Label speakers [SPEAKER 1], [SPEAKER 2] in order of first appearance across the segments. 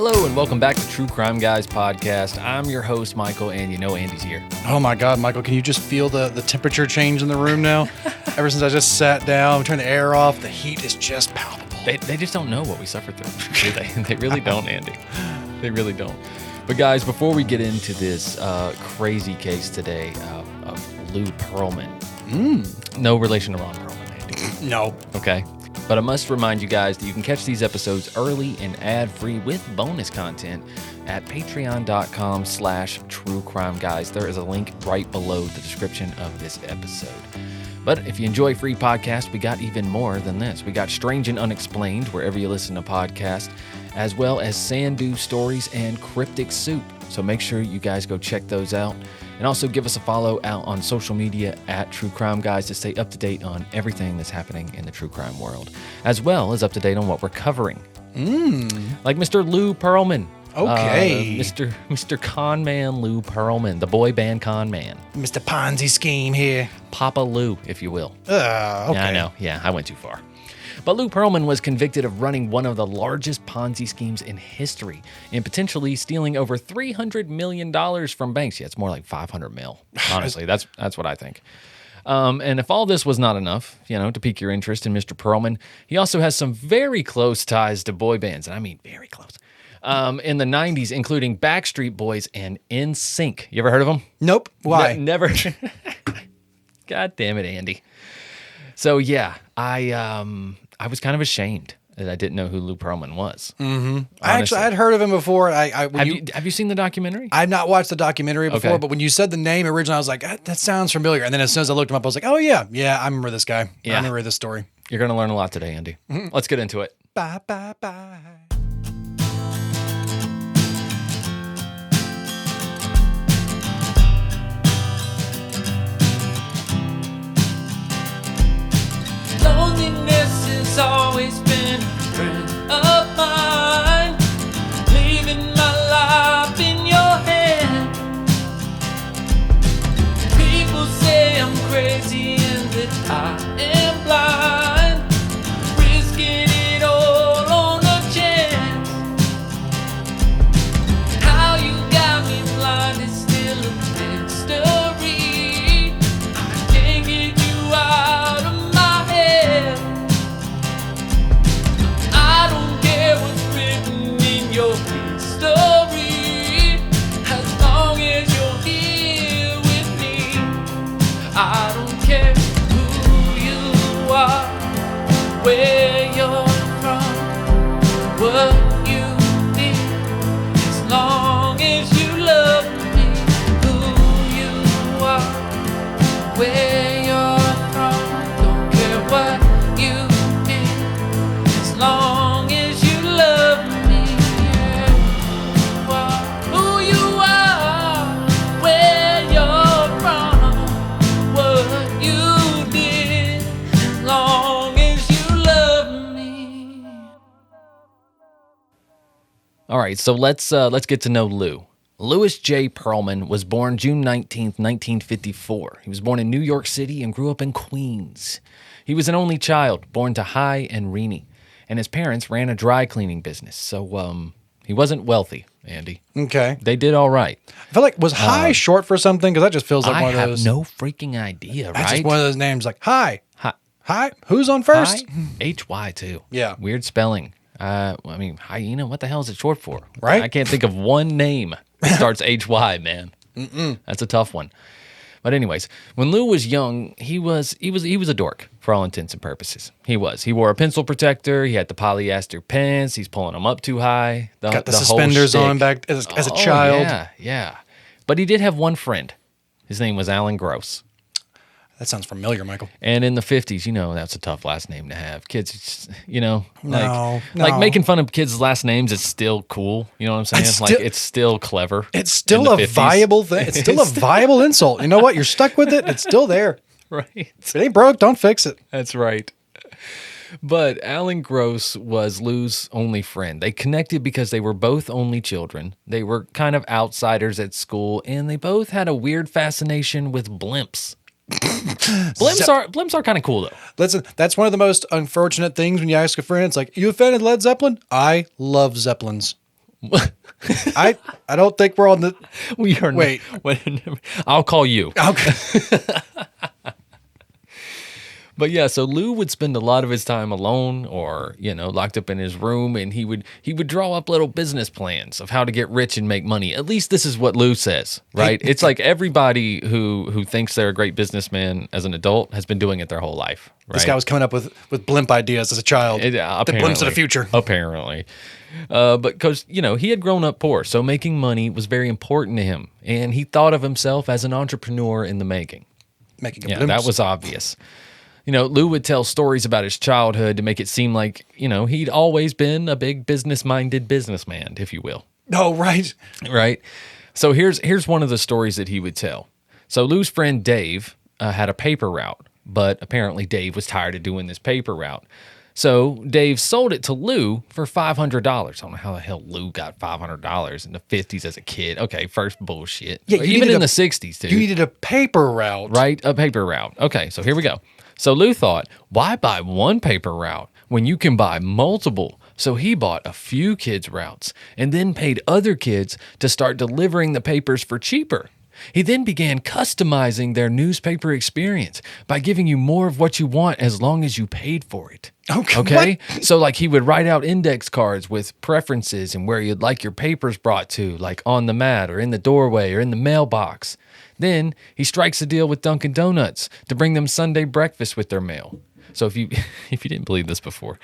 [SPEAKER 1] Hello and welcome back to True Crime Guys podcast. I'm your host, Michael, and you know Andy's here.
[SPEAKER 2] Oh my God, Michael, can you just feel the temperature change in the room now? Ever since I just sat down, turned the air off, the heat is just palpable.
[SPEAKER 1] They just don't know what we suffer through, do they? They really don't, Andy. They really don't. But guys, before we get into this crazy case today of Lou Pearlman, no relation to Ron Pearlman, Andy.
[SPEAKER 2] No.
[SPEAKER 1] Okay. But I must remind you guys that you can catch these episodes early and ad-free with bonus content at patreon.com/truecrimeguys. There is a link right below the description of this episode. But if you enjoy free podcasts, we got even more than this. We got Strange and Unexplained wherever you listen to podcasts, as well as Sandu Stories and Cryptic Soup. So make sure you guys go check those out. And also give us a follow out on social media at True Crime Guys to stay up to date on everything that's happening in the true crime world, as well as up to date on what we're covering. Like Mr. Lou Pearlman.
[SPEAKER 2] Okay.
[SPEAKER 1] Mr. Con Man Lou Pearlman, the boy band Con Man.
[SPEAKER 2] Mr. Ponzi scheme here.
[SPEAKER 1] Papa Lou, if you will.
[SPEAKER 2] Okay.
[SPEAKER 1] Yeah, I know. Yeah, I went too far. But Lou Pearlman was convicted of running one of the largest Ponzi schemes in history and potentially stealing over $300 million from banks. Yeah, it's more like 500 mil. Honestly, that's what I think. And if all this was not enough, to pique your interest in Mr. Pearlman, he also has some very close ties to boy bands, and I mean very close. In the 90s, including Backstreet Boys and NSYNC. You ever heard of them?
[SPEAKER 2] Nope. Why?
[SPEAKER 1] Never. God damn it, Andy. So yeah, I was kind of ashamed that I didn't know who Lou Pearlman was. Mm-hmm.
[SPEAKER 2] I'd heard of him before.
[SPEAKER 1] Have you seen the documentary?
[SPEAKER 2] I've not watched the documentary before, But when you said the name originally, I was like, that sounds familiar. And then as soon as I looked him up, I was like, oh yeah, I remember this guy.
[SPEAKER 1] Yeah.
[SPEAKER 2] I remember this story.
[SPEAKER 1] You're going to learn a lot today, Andy. Mm-hmm. Let's get into it.
[SPEAKER 2] Bye, bye, bye.
[SPEAKER 3] Loneliness has always been a friend of mine, leaving my life in your hand. People say I'm crazy and that I am blind, risking it all on a chance. How you got me blind is still a mystery. I can't get you out of my head. I don't care what's written in your history, as long as you're here with me. I don't care who you are, where you're from, what you did, as long as you love me. Who you are, where you're from, don't care what you did, as long as you love me. Who you are, where you're from, what you did, as long as you love me.
[SPEAKER 1] All right, so let's get to know Lou. Louis J. Pearlman was born June 19th, 1954. He was born in New York City and grew up in Queens. He was an only child, born to Hi and Renee, and his parents ran a dry cleaning business, so he wasn't wealthy, Andy.
[SPEAKER 2] Okay.
[SPEAKER 1] They did all right.
[SPEAKER 2] I feel like, was Hi short for something? Because that just feels like one of those.
[SPEAKER 1] I have no freaking idea, right?
[SPEAKER 2] That's just one of those names like, Hi.
[SPEAKER 1] Hi.
[SPEAKER 2] Hi. Who's on first?
[SPEAKER 1] H-Y, too.
[SPEAKER 2] Yeah.
[SPEAKER 1] Weird spelling. Hyena, what the hell is it short for?
[SPEAKER 2] Right?
[SPEAKER 1] I can't think of one name that starts H-Y, man. That's a tough one. But anyways, when Lou was young, he was a dork for all intents and purposes. He was. He wore a pencil protector. He had the polyester pants. He's pulling them up too high.
[SPEAKER 2] Got the suspenders on back as a child.
[SPEAKER 1] Yeah. But he did have one friend. His name was Alan Gross.
[SPEAKER 2] That sounds familiar, Michael.
[SPEAKER 1] And in the 50s, that's a tough last name to have. Kids,
[SPEAKER 2] like
[SPEAKER 1] making fun of kids' last names is still cool. You know what I'm saying? It's still clever.
[SPEAKER 2] It's still a
[SPEAKER 1] 50s.
[SPEAKER 2] Viable thing. It's still a viable insult. You know what? You're stuck with it. It's still there.
[SPEAKER 1] Right.
[SPEAKER 2] If it ain't broke, don't fix it.
[SPEAKER 1] That's right. But Alan Gross was Lou's only friend. They connected because they were both only children. They were kind of outsiders at school, and they both had a weird fascination with blimps. Blimps are kind of cool though.
[SPEAKER 2] Listen, that's one of the most unfortunate things when you ask a friend. It's like, you a fan of Led Zeppelin? I love Zeppelins. I don't think we're on the.
[SPEAKER 1] We are.
[SPEAKER 2] Wait.
[SPEAKER 1] I'll call you.
[SPEAKER 2] Okay.
[SPEAKER 1] But yeah, so Lou would spend a lot of his time alone or, locked up in his room, and he would draw up little business plans of how to get rich and make money. At least this is what Lou says, right? It's like everybody who thinks they're a great businessman as an adult has been doing it their whole life, right?
[SPEAKER 2] This guy was coming up with blimp ideas as a child. The blimps of the future.
[SPEAKER 1] Apparently. But because, he had grown up poor, so making money was very important to him, and he thought of himself as an entrepreneur in the making.
[SPEAKER 2] Blimps.
[SPEAKER 1] That was obvious. Lou would tell stories about his childhood to make it seem like, he'd always been a big business-minded businessman, if you will.
[SPEAKER 2] Oh, right.
[SPEAKER 1] Right. So here's one of the stories that he would tell. So Lou's friend Dave had a paper route, but apparently Dave was tired of doing this paper route. So Dave sold it to Lou for $500. I don't know how the hell Lou got $500 in the 50s as a kid. Okay, first bullshit. Yeah, even in the 60s, too.
[SPEAKER 2] You needed a paper route.
[SPEAKER 1] Right, a paper route. Okay, so here we go. So Lou thought, why buy one paper route when you can buy multiple? So he bought a few kids' routes and then paid other kids to start delivering the papers for cheaper. He then began customizing their newspaper experience by giving you more of what you want as long as you paid for it. Okay? So like he would write out index cards with preferences and where you'd like your papers brought to, like on the mat or in the doorway or in the mailbox. Then he strikes a deal with Dunkin' Donuts to bring them Sunday breakfast with their mail. So if you didn't believe this before,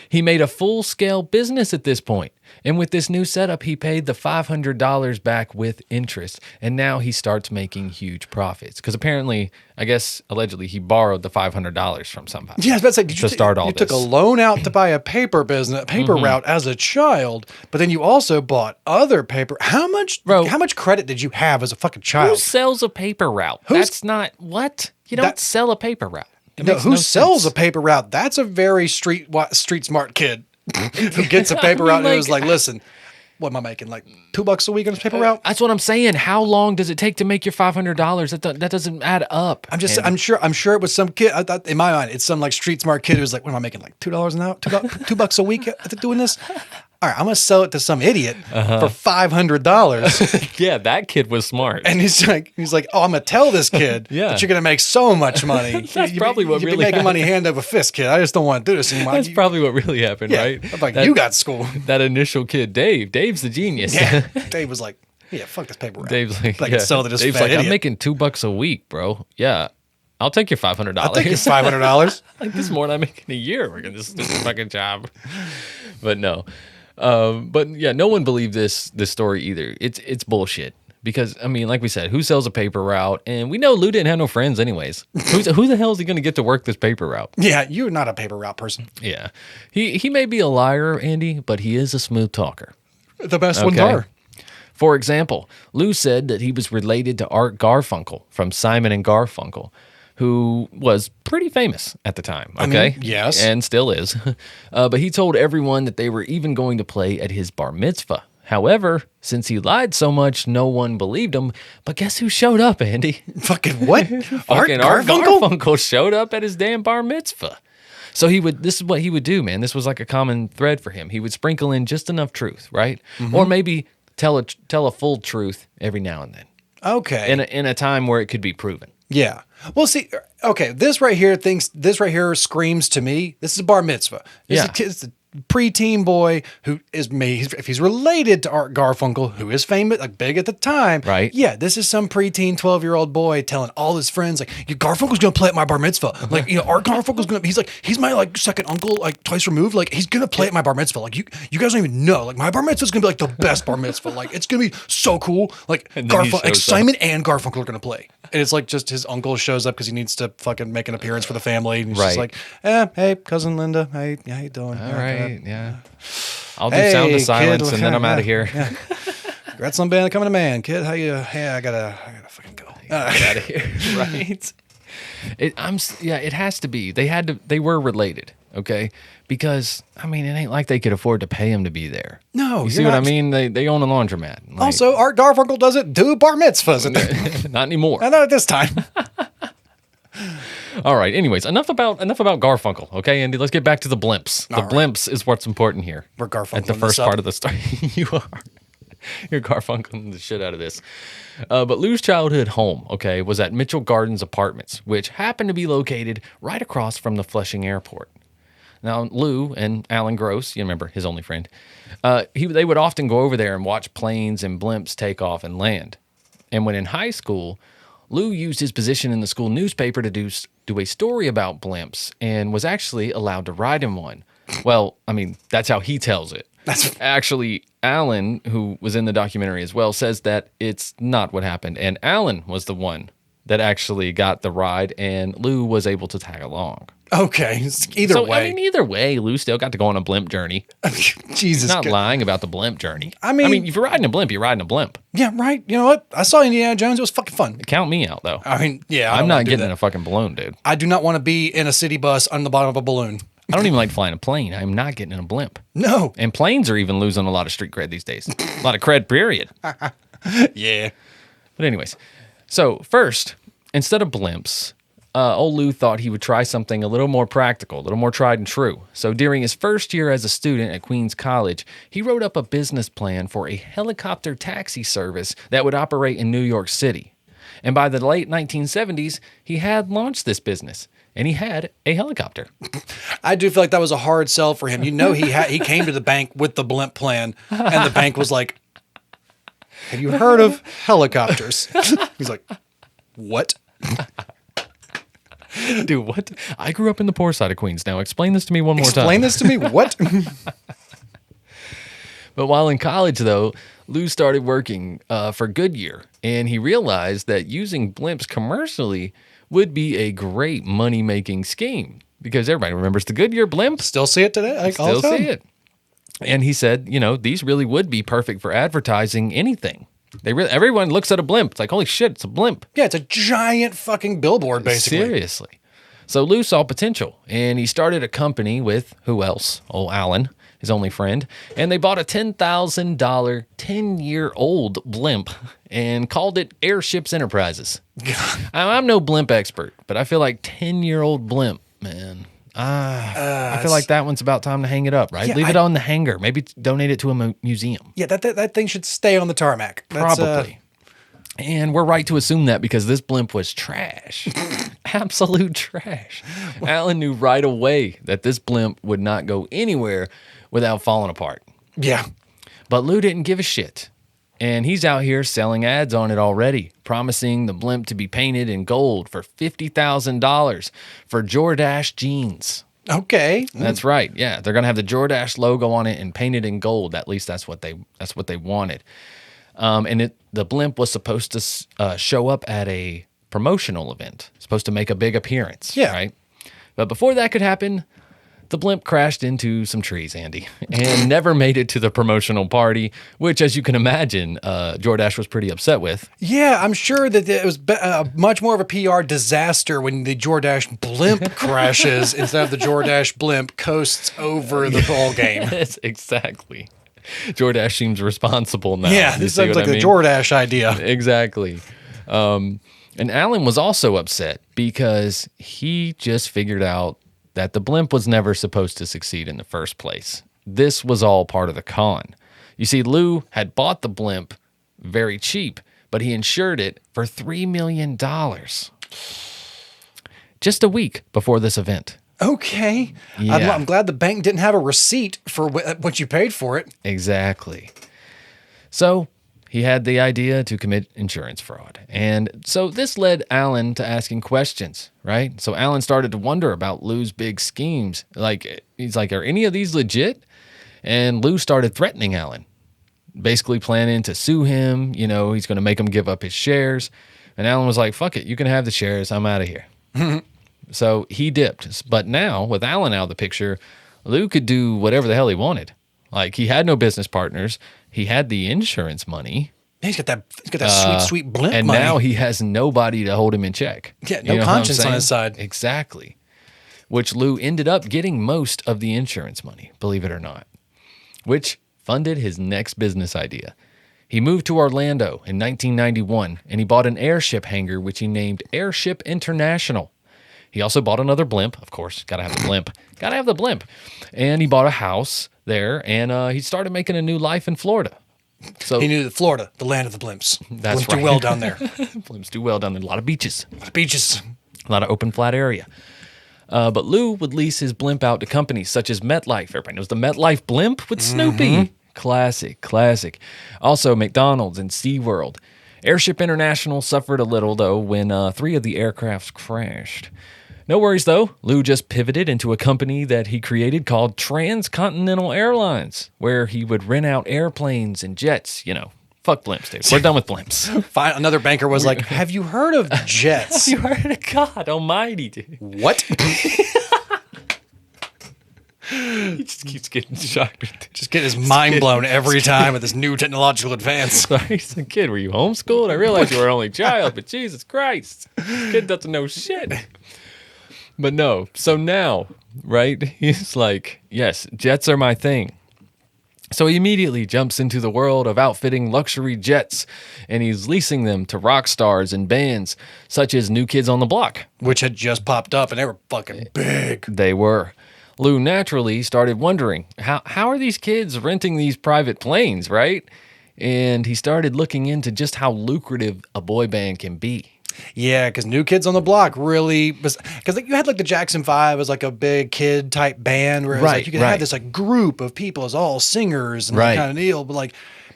[SPEAKER 1] he made a full-scale business at this point. And with this new setup, he paid the $500 back with interest. And now he starts making huge profits. Because apparently, I guess, allegedly, he borrowed the $500 from somebody.
[SPEAKER 2] Yeah, I was about to say, did you
[SPEAKER 1] start all
[SPEAKER 2] you
[SPEAKER 1] this.
[SPEAKER 2] took a loan out to buy a paper route as a child, but then you also bought other paper. How much credit did you have as a fucking child?
[SPEAKER 1] Who sells a paper route? That's not, what? You don't sell a paper route.
[SPEAKER 2] Who sells a paper route? That's a very street smart kid who gets a paper route and was like, listen, what am I making? Like $2 a week on this paper route?
[SPEAKER 1] That's what I'm saying. How long does it take to make your $500? That doesn't add up.
[SPEAKER 2] I'm sure it was some kid. I thought in my mind, it's some like street smart kid who's like, what am I making? Like $2 an hour, $2 a week doing this? All right, I'm gonna sell it to some idiot for $500.
[SPEAKER 1] Yeah, that kid was smart.
[SPEAKER 2] And he's like, oh, I'm gonna tell this kid that you're gonna make so much money.
[SPEAKER 1] That's probably what really
[SPEAKER 2] making
[SPEAKER 1] happened.
[SPEAKER 2] money hand over fist, kid. I just don't want to do this anymore.
[SPEAKER 1] That's probably what really happened, right?
[SPEAKER 2] I'm like, you got school.
[SPEAKER 1] That initial kid, Dave's the genius.
[SPEAKER 2] Yeah, Dave was like, yeah, fuck this paper route.
[SPEAKER 1] Dave's like,
[SPEAKER 2] I can sell to this
[SPEAKER 1] Dave's
[SPEAKER 2] fat
[SPEAKER 1] like,
[SPEAKER 2] idiot.
[SPEAKER 1] I'm making $2 a week, bro. Yeah. I'll take your $500.
[SPEAKER 2] I'll take your $500.
[SPEAKER 1] Like this more than I'm making a year working this fucking job. But no. But yeah, no one believed this story either. It's bullshit because I mean, like we said, who sells a paper route? And we know Lou didn't have no friends, anyways. Who the hell is he going to get to work this paper route?
[SPEAKER 2] Yeah, you're not a paper route person.
[SPEAKER 1] Yeah, he may be a liar, Andy, but he is a smooth talker.
[SPEAKER 2] The best ones are.
[SPEAKER 1] For example, Lou said that he was related to Art Garfunkel from Simon and Garfunkel, who was pretty famous at the time, okay?
[SPEAKER 2] I mean, yes.
[SPEAKER 1] And still is. But he told everyone that they were even going to play at his bar mitzvah. However, since he lied so much, no one believed him. But guess who showed up, Andy?
[SPEAKER 2] Fucking what? Art
[SPEAKER 1] Garfunkel showed up at his damn bar mitzvah. So this is what he would do, man. This was like a common thread for him. He would sprinkle in just enough truth, right? Mm-hmm. Or maybe tell a full truth every now and then.
[SPEAKER 2] Okay.
[SPEAKER 1] In a time where it could be proven.
[SPEAKER 2] Yeah. Well, see, okay, this right here screams to me, this is a bar mitzvah. It's a preteen boy who is if he's related to Art Garfunkel, who is famous, like big at the time.
[SPEAKER 1] Right.
[SPEAKER 2] Yeah, this is some preteen 12-year-old boy telling all his friends, like, Garfunkel's going to play at my bar mitzvah. Like, Art Garfunkel's going to, he's my, like, second uncle, like, twice removed. Like, he's going to play at my bar mitzvah. Like, you guys don't even know. Like, my bar mitzvah's going to be, like, the best bar mitzvah. Like, it's going to be so cool. Like, Simon and Garfunkel are going to play. And it's like just his uncle shows up because he needs to fucking make an appearance for the family. And he's just like, hey, cousin Linda, hey, how you doing?
[SPEAKER 1] All right, yeah. I'll do sound of silence, and then I'm out of here.
[SPEAKER 2] Yeah. Congrats on becoming a man, kid. How you? Hey, I gotta fucking go.
[SPEAKER 1] Get out of here, right? It has to be. They were related, okay? Because I mean, it ain't like they could afford to pay him to be there.
[SPEAKER 2] No,
[SPEAKER 1] you see what I mean? They own a laundromat. Like,
[SPEAKER 2] also, Art Garfunkel doesn't do bar mitzvahs.
[SPEAKER 1] Not anymore.
[SPEAKER 2] Not at this time.
[SPEAKER 1] All right. Anyways, enough about Garfunkel. Okay, Andy. Let's get back to the blimps. The blimps is what's important here.
[SPEAKER 2] We're Garfunkel
[SPEAKER 1] at the first part of the story. You are. You're Garfunkeling the shit out of this. But Lou's childhood home, okay, was at Mitchell Gardens Apartments, which happened to be located right across from the Flushing Airport. Now, Lou and Alan Gross, you remember his only friend, they would often go over there and watch planes and blimps take off and land. And when in high school, Lou used his position in the school newspaper to do a story about blimps and was actually allowed to ride in one. Well, I mean, that's how he tells it. Actually, Alan, who was in the documentary as well, says that it's not what happened. And Alan was the one that actually got the ride, and Lou was able to tag along.
[SPEAKER 2] Okay, either way.
[SPEAKER 1] I mean, either way, Lou still got to go on a blimp journey.
[SPEAKER 2] Jesus,
[SPEAKER 1] He's not lying about the blimp journey.
[SPEAKER 2] I mean,
[SPEAKER 1] if you're riding a blimp, you're riding a blimp.
[SPEAKER 2] Yeah, right. You know what? I saw Indiana Jones. It was fucking fun.
[SPEAKER 1] Count me out, though.
[SPEAKER 2] I mean, yeah.
[SPEAKER 1] I'm not getting in a fucking balloon, dude.
[SPEAKER 2] I do not want to be in a city bus on the bottom of a balloon.
[SPEAKER 1] I don't even like flying a plane. I'm not getting in a blimp.
[SPEAKER 2] No.
[SPEAKER 1] And planes are even losing a lot of street cred these days. A lot of cred, period.
[SPEAKER 2] Yeah.
[SPEAKER 1] But anyways, so first, instead of blimps, old Lou thought he would try something a little more practical, a little more tried and true. So during his first year as a student at Queens College, he wrote up a business plan for a helicopter taxi service that would operate in New York City. And by the late 1970s, he had launched this business. And he had a helicopter.
[SPEAKER 2] I do feel like that was a hard sell for him. You know, he came to the bank with the blimp plan, and the bank was like, "Have you heard of helicopters?" He's like, "What?"
[SPEAKER 1] Dude, what? I grew up in the poor side of Queens. Now, explain this to me one more time.
[SPEAKER 2] Explain this to me? What?
[SPEAKER 1] But while in college, though, Lou started working for Goodyear, and he realized that using blimps commercially would be a great money-making scheme because everybody remembers the Goodyear blimp.
[SPEAKER 2] Still see it today.
[SPEAKER 1] Still see it. And he said, these really would be perfect for advertising anything. Everyone looks at a blimp. It's like, holy shit, it's a blimp.
[SPEAKER 2] Yeah, it's a giant fucking billboard, basically.
[SPEAKER 1] Seriously. So Lou saw potential, and he started a company with, who else? Oh, Alan, his only friend. And they bought a $10,000, 10-year-old blimp and called it Airships Enterprises. I'm no blimp expert, but I feel like 10-year-old blimp, man. I feel like that one's about time to hang it up, right?
[SPEAKER 2] Yeah,
[SPEAKER 1] Leave it on the hanger. Maybe donate it to a museum.
[SPEAKER 2] Yeah, that thing should stay on the tarmac.
[SPEAKER 1] Probably. And we're right to assume that because this blimp was trash. Absolute trash. Alan knew right away that this blimp would not go anywhere without falling apart.
[SPEAKER 2] Yeah.
[SPEAKER 1] But Lou didn't give a shit. And he's out here selling ads on it already, promising the blimp to be painted in gold for $50,000 for Jordache jeans.
[SPEAKER 2] Okay.
[SPEAKER 1] That's right. Yeah, they're going to have the Jordache logo on it and painted in gold. At least that's what they wanted. And the blimp was supposed to show up at a promotional event, supposed to make a big appearance.
[SPEAKER 2] Yeah.
[SPEAKER 1] Right. But before that could happen, the blimp crashed into some trees, Andy, and never made it to the promotional party, which, as you can imagine, Jordache was pretty upset with.
[SPEAKER 2] Yeah, I'm sure that it was much more of a PR disaster when the Jordache blimp crashes instead of the Jordache blimp coasts over the ball game.
[SPEAKER 1] Yes, exactly. Jordache seems responsible now.
[SPEAKER 2] Yeah, this sounds like the Jordache idea.
[SPEAKER 1] Exactly. And Alan was also upset because he just figured out that the blimp was never supposed to succeed in the first place. This was all part of the con. You see, Lou had bought the blimp very cheap, but he insured it for $3 million just a week before this event.
[SPEAKER 2] Okay.
[SPEAKER 1] Yeah.
[SPEAKER 2] I'm glad the bank didn't have a receipt for what you paid for it.
[SPEAKER 1] Exactly. So he had the idea to commit insurance fraud. And so this led Alan to asking questions, right? So Alan started to wonder about Lou's big schemes. He's like, are any of these legit? And Lou started threatening Alan, basically planning to sue him. He's going to make him give up his shares. And Alan was like, fuck it, you can have the shares. I'm out of here. So he dipped. But now, with Alan out of the picture, Lou could do whatever the hell he wanted. Like, he had no business partners. He had the insurance money.
[SPEAKER 2] He's got that sweet blimp
[SPEAKER 1] and
[SPEAKER 2] money.
[SPEAKER 1] And now he has nobody to hold him in check.
[SPEAKER 2] Yeah, no conscience on his side.
[SPEAKER 1] Exactly. Which Lou ended up getting most of the insurance money, believe it or not, which funded his next business idea. He moved to Orlando in 1991, and he bought an airship hangar, which he named Airship International. He also bought another blimp. Of course, gotta have the blimp. Gotta have the blimp. And he bought a house there, and he started making a new life in Florida. So
[SPEAKER 2] He knew that Florida, the land of the blimps.
[SPEAKER 1] That's
[SPEAKER 2] Blimps do
[SPEAKER 1] right.
[SPEAKER 2] well down there.
[SPEAKER 1] blimps do well down there. A lot of beaches.
[SPEAKER 2] A lot of beaches.
[SPEAKER 1] A lot of open, flat area. But Lou would lease his blimp out to companies such as MetLife. Everybody knows the MetLife blimp with Snoopy. Classic. Also, McDonald's and SeaWorld. Airship International suffered a little, though, when 3 of the aircrafts crashed. No worries, though. Lou just pivoted into a company that he created called Transcontinental Airlines, where he would rent out airplanes and jets. Fuck blimps, dude. We're done with blimps.
[SPEAKER 2] Fine. Another banker was like, have you heard of jets?
[SPEAKER 1] You heard of God almighty, dude.
[SPEAKER 2] What?
[SPEAKER 1] He just keeps getting shocked.
[SPEAKER 2] Just get his mind blown every time with this new technological advance.
[SPEAKER 1] He's a kid. Were you homeschooled? I realize you were only child, but Jesus Christ. This kid doesn't know shit. But no. So now, right, he's like, yes, jets are my thing. So he immediately jumps into the world of outfitting luxury jets, and he's leasing them to rock stars and bands such as New Kids on the Block.
[SPEAKER 2] Which had just popped up, and they were fucking big.
[SPEAKER 1] They were. Lou naturally started wondering, how are these kids renting these private planes, right? And he started looking into just how lucrative a boy band can be.
[SPEAKER 2] Yeah, because New Kids on the Block really was, because you had like the Jackson 5 as like a big kid type band where it was like you could have this like group of people as all singers and that kind of deal, but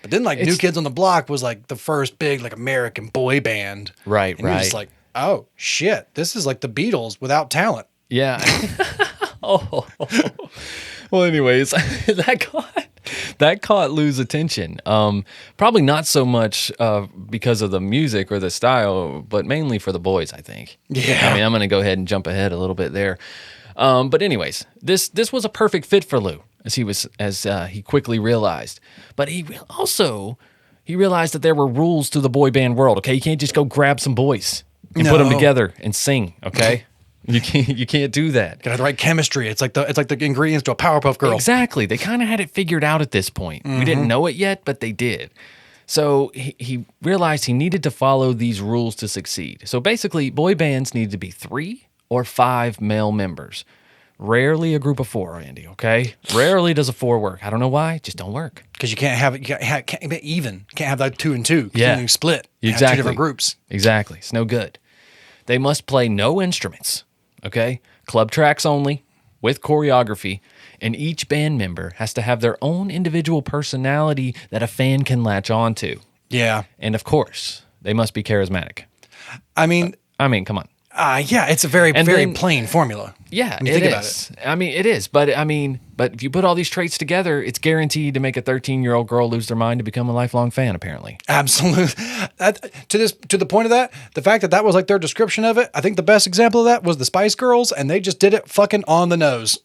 [SPEAKER 2] then New Kids on the Block was like the first big like American boy band.
[SPEAKER 1] Right.
[SPEAKER 2] You're just like, oh shit, this is like the Beatles without talent.
[SPEAKER 1] Yeah. Oh. Well, anyways, that caught Lou's attention. Probably not so much because of the music or the style, but mainly for the boys, I think.
[SPEAKER 2] Yeah.
[SPEAKER 1] I mean, I'm going to go ahead and jump ahead a little bit there. But anyways, this was a perfect fit for Lou, as he quickly realized. But he realized that there were rules to the boy band world. Okay, you can't just go grab some boys and put them together and sing. Okay. You can't do that.
[SPEAKER 2] Gotta have the right chemistry. It's like the ingredients to a Powerpuff Girl.
[SPEAKER 1] Exactly. They kind of had it figured out at this point. We didn't know it yet, but they did. So he realized he needed to follow these rules to succeed. So basically, boy bands need to be 3 or 5 male members. Rarely a group of 4, Andy, okay? Rarely does a 4 work. I don't know why. Just don't work.
[SPEAKER 2] Because you can't have it. Can't be even. Can't have like 2 and 2.
[SPEAKER 1] Yeah.
[SPEAKER 2] You split. You
[SPEAKER 1] Exactly.
[SPEAKER 2] have 2 different groups.
[SPEAKER 1] Exactly. It's no good. They must play no instruments. Okay? Club tracks only, with choreography, and each band member has to have their own individual personality that a fan can latch onto.
[SPEAKER 2] Yeah.
[SPEAKER 1] And of course, they must be charismatic.
[SPEAKER 2] I mean,
[SPEAKER 1] Come on.
[SPEAKER 2] Yeah, it's a very plain formula.
[SPEAKER 1] Yeah,
[SPEAKER 2] when you think about it.
[SPEAKER 1] I mean, it is. But if you put all these traits together, it's guaranteed to make a 13-year-old girl lose their mind to become a lifelong fan, apparently.
[SPEAKER 2] Absolutely. To the point of that, the fact that was like their description of it, I think the best example of that was the Spice Girls, and they just did it fucking on the nose.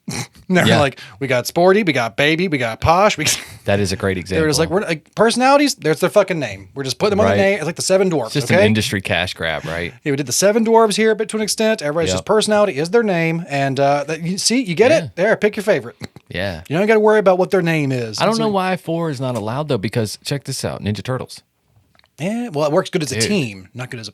[SPEAKER 2] They're like, we got sporty, we got baby, we got posh.
[SPEAKER 1] That is a great example.
[SPEAKER 2] They're just like, we're like personalities, there's their fucking name. We're just putting them on the name. It's like the 7 dwarfs.
[SPEAKER 1] It's just an industry cash grab, right?
[SPEAKER 2] Yeah, we did the 7 dwarves here, but to an extent, everybody's just personality is their name. And you get it? There, pick your favorite.
[SPEAKER 1] Yeah.
[SPEAKER 2] You don't got to worry about what their name is.
[SPEAKER 1] I don't know why 4 is not allowed, though, because check this out. Ninja Turtles.
[SPEAKER 2] Yeah, well, it works good as a team, not good as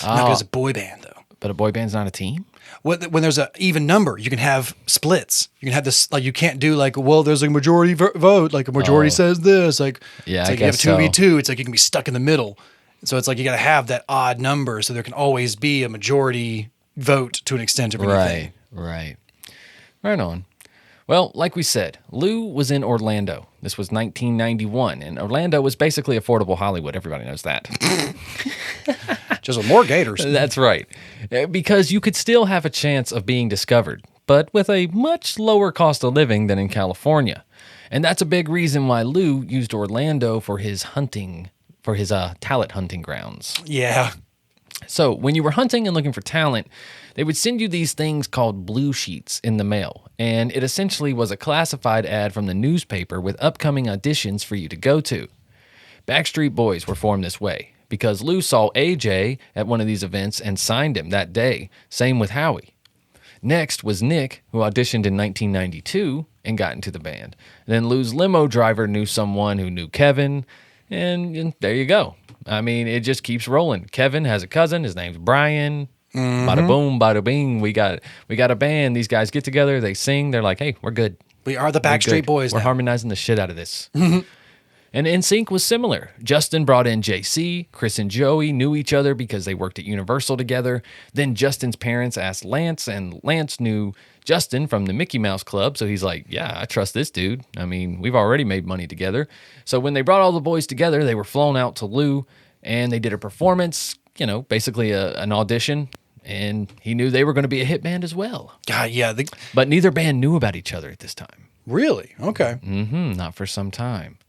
[SPEAKER 2] a boy band, though.
[SPEAKER 1] But a boy band's not a team?
[SPEAKER 2] When there's an even number, you can have splits. You can have this, like, you can't do like, well, there's a majority vote, like a majority says this, like,
[SPEAKER 1] yeah,
[SPEAKER 2] it's like
[SPEAKER 1] I guess
[SPEAKER 2] you have a 2v2. It's like you can be stuck in the middle. So it's like you got to have that odd number, so there can always be a majority vote to an extent of anything.
[SPEAKER 1] Right on. Well, like we said, Lou was in Orlando. This was 1991, and Orlando was basically affordable Hollywood. Everybody knows that.
[SPEAKER 2] Just with more gators.
[SPEAKER 1] That's right. Because you could still have a chance of being discovered, but with a much lower cost of living than in California. And that's a big reason why Lou used Orlando for his talent hunting grounds.
[SPEAKER 2] Yeah.
[SPEAKER 1] So when you were hunting and looking for talent, they would send you these things called blue sheets in the mail. And it essentially was a classified ad from the newspaper with upcoming auditions for you to go to. Backstreet Boys were formed this way because Lou saw AJ at one of these events and signed him that day. Same with Howie. Next was Nick, who auditioned in 1992 and got into the band. Then Lou's limo driver knew someone who knew Kevin, and there you go. I mean, it just keeps rolling. Kevin has a cousin. His name's Brian. Bada boom, bada bing. We got a band. These guys get together. They sing. They're like, hey, we're good.
[SPEAKER 2] We are the
[SPEAKER 1] We're
[SPEAKER 2] Backstreet
[SPEAKER 1] good.
[SPEAKER 2] Boys
[SPEAKER 1] We're
[SPEAKER 2] now.
[SPEAKER 1] harmonizing the shit out of this. And NSYNC was similar. Justin brought in JC. Chris and Joey knew each other because they worked at Universal together. Then Justin's parents asked Lance, and Lance knew Justin from the Mickey Mouse Club. So he's like, yeah, I trust this dude. I mean, we've already made money together. So when they brought all the boys together, they were flown out to Lou, and they did a performance, basically an audition. And he knew they were going to be a hit band as well.
[SPEAKER 2] God, yeah.
[SPEAKER 1] But neither band knew about each other at this time.
[SPEAKER 2] Really? Okay.
[SPEAKER 1] Not for some time.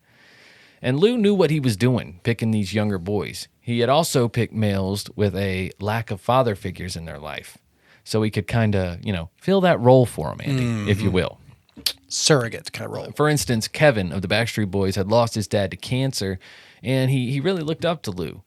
[SPEAKER 1] And Lou knew what he was doing, picking these younger boys. He had also picked males with a lack of father figures in their life. So he could kind of, fill that role for him, Andy, if you will.
[SPEAKER 2] Surrogate kind of role.
[SPEAKER 1] For instance, Kevin of the Backstreet Boys had lost his dad to cancer, and he really looked up to Lou.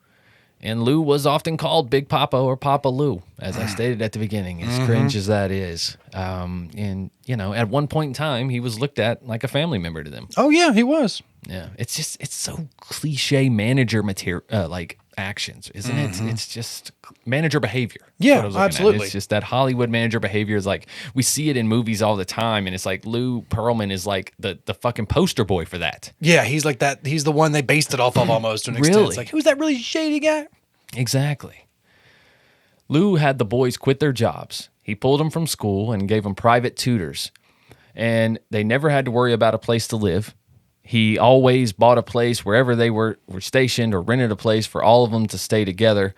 [SPEAKER 1] And Lou was often called Big Papa or Papa Lou, as I stated at the beginning, as cringe as that is. And, at one point in time, he was looked at like a family member to them.
[SPEAKER 2] Oh, yeah, he was.
[SPEAKER 1] Yeah, it's so cliche manager material, like actions, isn't it? It's just manager behavior.
[SPEAKER 2] Yeah,
[SPEAKER 1] That's what I was looking at.
[SPEAKER 2] absolutely.
[SPEAKER 1] It's just that Hollywood manager behavior is like, we see it in movies all the time, and it's like Lou Pearlman is like the fucking poster boy for that.
[SPEAKER 2] Yeah, he's like that. He's the one they based it off of almost to an extent.
[SPEAKER 1] Really?
[SPEAKER 2] It's like, who's that really shady guy?
[SPEAKER 1] Exactly. Lou had the boys quit their jobs. He pulled them from school and gave them private tutors, and they never had to worry about a place to live. He always bought a place wherever they were stationed, or rented a place for all of them to stay together.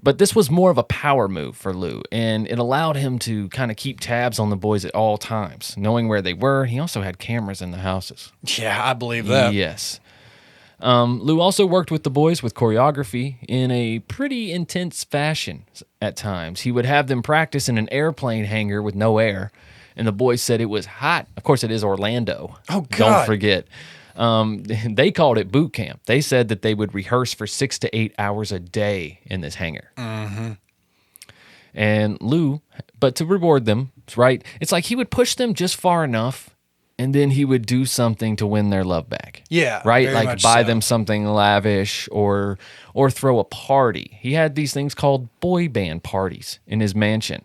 [SPEAKER 1] But this was more of a power move for Lou, and it allowed him to kind of keep tabs on the boys at all times, knowing where they were. He also had cameras in the houses.
[SPEAKER 2] Yeah, I believe that.
[SPEAKER 1] Yes. Lou also worked with the boys with choreography in a pretty intense fashion at times. He would have them practice in an airplane hangar with no air, and the boys said it was hot. Of course, it is Orlando.
[SPEAKER 2] Oh, God.
[SPEAKER 1] Don't forget. They called it boot camp. They said that they would rehearse for 6 to 8 hours a day in this hangar. And Lou, but to reward them, right? It's like he would push them just far enough, and then he would do something to win their love back.
[SPEAKER 2] Yeah,
[SPEAKER 1] right.
[SPEAKER 2] very
[SPEAKER 1] Like
[SPEAKER 2] much
[SPEAKER 1] buy
[SPEAKER 2] so.
[SPEAKER 1] them something lavish, or throw a party. He had these things called boy band parties in his mansion.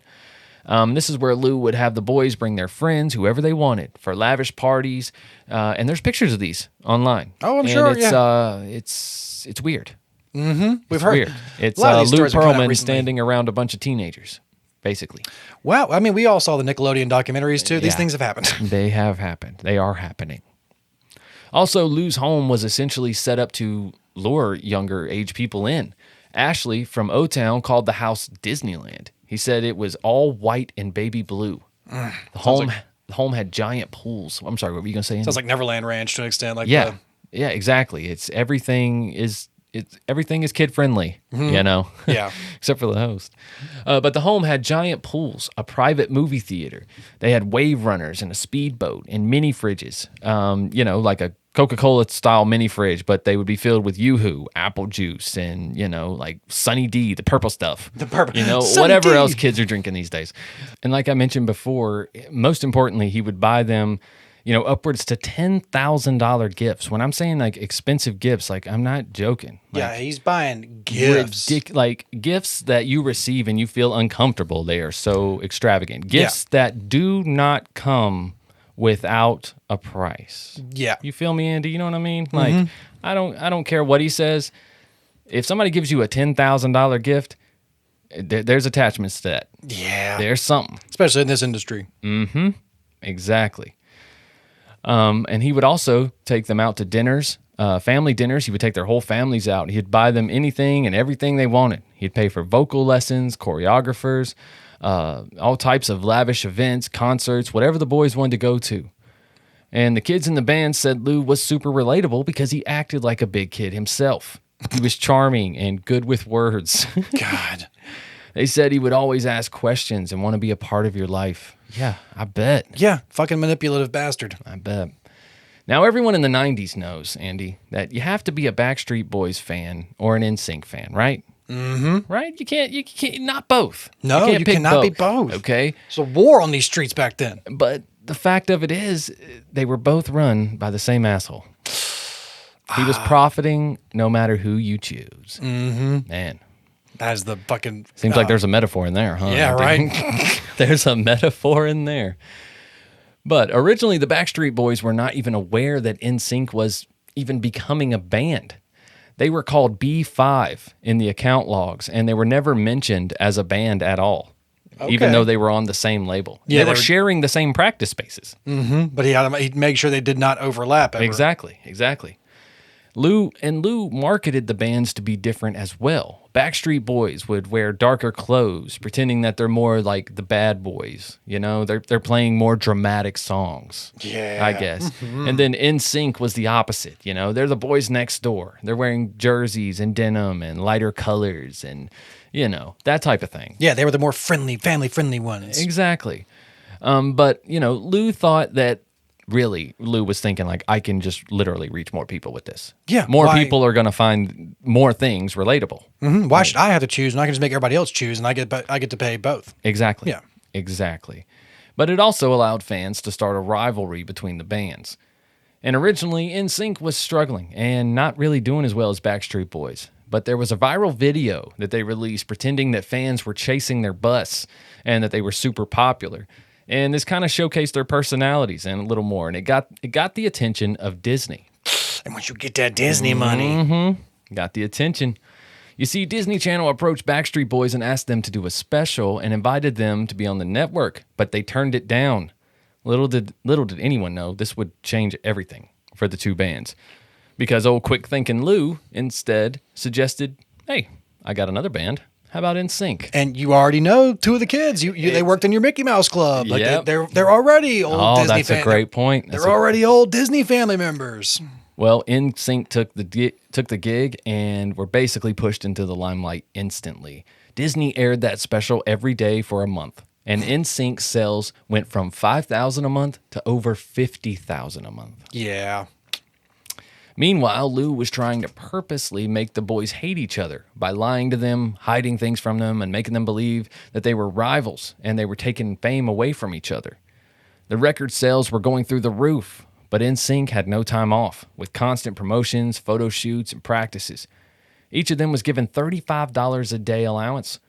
[SPEAKER 1] This is where Lou would have the boys bring their friends, whoever they wanted, for lavish parties. And there's pictures of these online.
[SPEAKER 2] Oh, I'm
[SPEAKER 1] and
[SPEAKER 2] sure,
[SPEAKER 1] it's weird.
[SPEAKER 2] We've heard
[SPEAKER 1] Weird. It's
[SPEAKER 2] a lot of these
[SPEAKER 1] Lou
[SPEAKER 2] stories have come out
[SPEAKER 1] Pearlman
[SPEAKER 2] recently.
[SPEAKER 1] standing around a bunch of teenagers, basically.
[SPEAKER 2] Wow. I mean, we all saw the Nickelodeon documentaries too. These
[SPEAKER 1] Yeah.
[SPEAKER 2] things have happened.
[SPEAKER 1] They have happened. They are happening. Also, Lou's home was essentially set up to lure younger age people in. Ashley from O-Town called the house Disneyland. He said it was all white and baby blue. The home had giant pools. I'm sorry, what were you going to say? Andy?
[SPEAKER 2] Sounds like Neverland Ranch to an extent. Like
[SPEAKER 1] Yeah, exactly. Everything is kid friendly,
[SPEAKER 2] Yeah.
[SPEAKER 1] except for the host. But the home had giant pools, a private movie theater. They had wave runners and a speedboat and mini fridges. Like a Coca-Cola style mini fridge, but they would be filled with Yoo-Hoo, apple juice, and like Sunny D, the purple stuff.
[SPEAKER 2] The purple, Sunny
[SPEAKER 1] whatever
[SPEAKER 2] D.
[SPEAKER 1] else kids are drinking these days. And like I mentioned before, most importantly, he would buy them upwards to $10,000 gifts. When I'm saying like expensive gifts, like I'm not joking.
[SPEAKER 2] Yeah, he's buying gifts.
[SPEAKER 1] Like gifts that you receive and you feel uncomfortable. They are so extravagant. Gifts that do not come without a price.
[SPEAKER 2] Yeah.
[SPEAKER 1] You feel me, Andy? You know what I mean? Like I don't care what he says. If somebody gives you a $10,000 gift, there's attachments to that.
[SPEAKER 2] Yeah.
[SPEAKER 1] There's something.
[SPEAKER 2] Especially in this industry.
[SPEAKER 1] Exactly. And he would also take them out to dinners, family dinners. He would take their whole families out. He'd buy them anything and everything they wanted. He'd pay for vocal lessons, choreographers, all types of lavish events, concerts, whatever the boys wanted to go to. And the kids in the band said Lou was super relatable because he acted like a big kid himself. He was charming and good with words.
[SPEAKER 2] God.
[SPEAKER 1] They said he would always ask questions and want to be a part of your life. Yeah, I bet.
[SPEAKER 2] Yeah, fucking manipulative bastard.
[SPEAKER 1] I bet. Now, everyone in the 90s knows, Andy, that you have to be a Backstreet Boys fan or an NSYNC fan, right? Right? You can't, not both.
[SPEAKER 2] No,
[SPEAKER 1] can't
[SPEAKER 2] you
[SPEAKER 1] pick
[SPEAKER 2] cannot be both.
[SPEAKER 1] Okay?
[SPEAKER 2] It's a war on these streets back then.
[SPEAKER 1] But the fact of it is, they were both run by the same asshole. He was profiting no matter who you choose. Man,
[SPEAKER 2] That is the fucking...
[SPEAKER 1] Seems like there's a metaphor in there, huh?
[SPEAKER 2] Yeah, right?
[SPEAKER 1] There's a metaphor in there. But originally, the Backstreet Boys were not even aware that NSYNC was even becoming a band. They were called B5 in the account logs, and they were never mentioned as a band at all, even though they were on the same label.
[SPEAKER 2] Yeah,
[SPEAKER 1] they were sharing the same practice spaces.
[SPEAKER 2] Mm-hmm. But he'd make sure they did not overlap ever.
[SPEAKER 1] Exactly. Lou marketed the bands to be different as well. Backstreet Boys would wear darker clothes, pretending that they're more like the bad boys. You know, they're playing more dramatic songs.
[SPEAKER 2] Yeah.
[SPEAKER 1] I guess. And then NSYNC was the opposite. You know, they're the boys next door. They're wearing jerseys and denim and lighter colors and, you know, that type of thing.
[SPEAKER 2] Yeah, they were the more friendly, family-friendly ones.
[SPEAKER 1] Exactly. But, you know, Lou thought that Lou was thinking like, I can just literally reach more people with this.
[SPEAKER 2] Yeah.
[SPEAKER 1] More people are going to find more things relatable.
[SPEAKER 2] Mm-hmm. Why should I have to choose when I can just make everybody else choose and I get to pay both?
[SPEAKER 1] Exactly.
[SPEAKER 2] Yeah.
[SPEAKER 1] Exactly. But it also allowed fans to start a rivalry between the bands. And originally, NSYNC was struggling and not really doing as well as Backstreet Boys. But there was a viral video that they released pretending that fans were chasing their bus and that they were super popular. And this kind of showcased their personalities and a little more. And it got the attention of Disney.
[SPEAKER 2] And once you get that Disney money.
[SPEAKER 1] Got the attention. You see, Disney Channel approached Backstreet Boys and asked them to do a special and invited them to be on the network, but they turned it down. Little did anyone know this would change everything for the two bands. Because old quick-thinking Lou instead suggested, hey, I got another band. How about NSYNC?
[SPEAKER 2] And you already know two of the kids. They worked in your Mickey Mouse Club. Like
[SPEAKER 1] Yep.
[SPEAKER 2] they're already old Disney
[SPEAKER 1] that's a great point.
[SPEAKER 2] They're already old Disney family members.
[SPEAKER 1] Well, NSYNC took the gig and were basically pushed into the limelight instantly. Disney aired that special every day for a month, and NSYNC sales went from 5,000 a month to over 50,000 a month.
[SPEAKER 2] Yeah.
[SPEAKER 1] Meanwhile, Lou was trying to purposely make the boys hate each other by lying to them, hiding things from them, and making them believe that they were rivals and they were taking fame away from each other. The record sales were going through the roof, but NSYNC had no time off, with constant promotions, photo shoots, and practices. Each of them was given $35 a day allowance,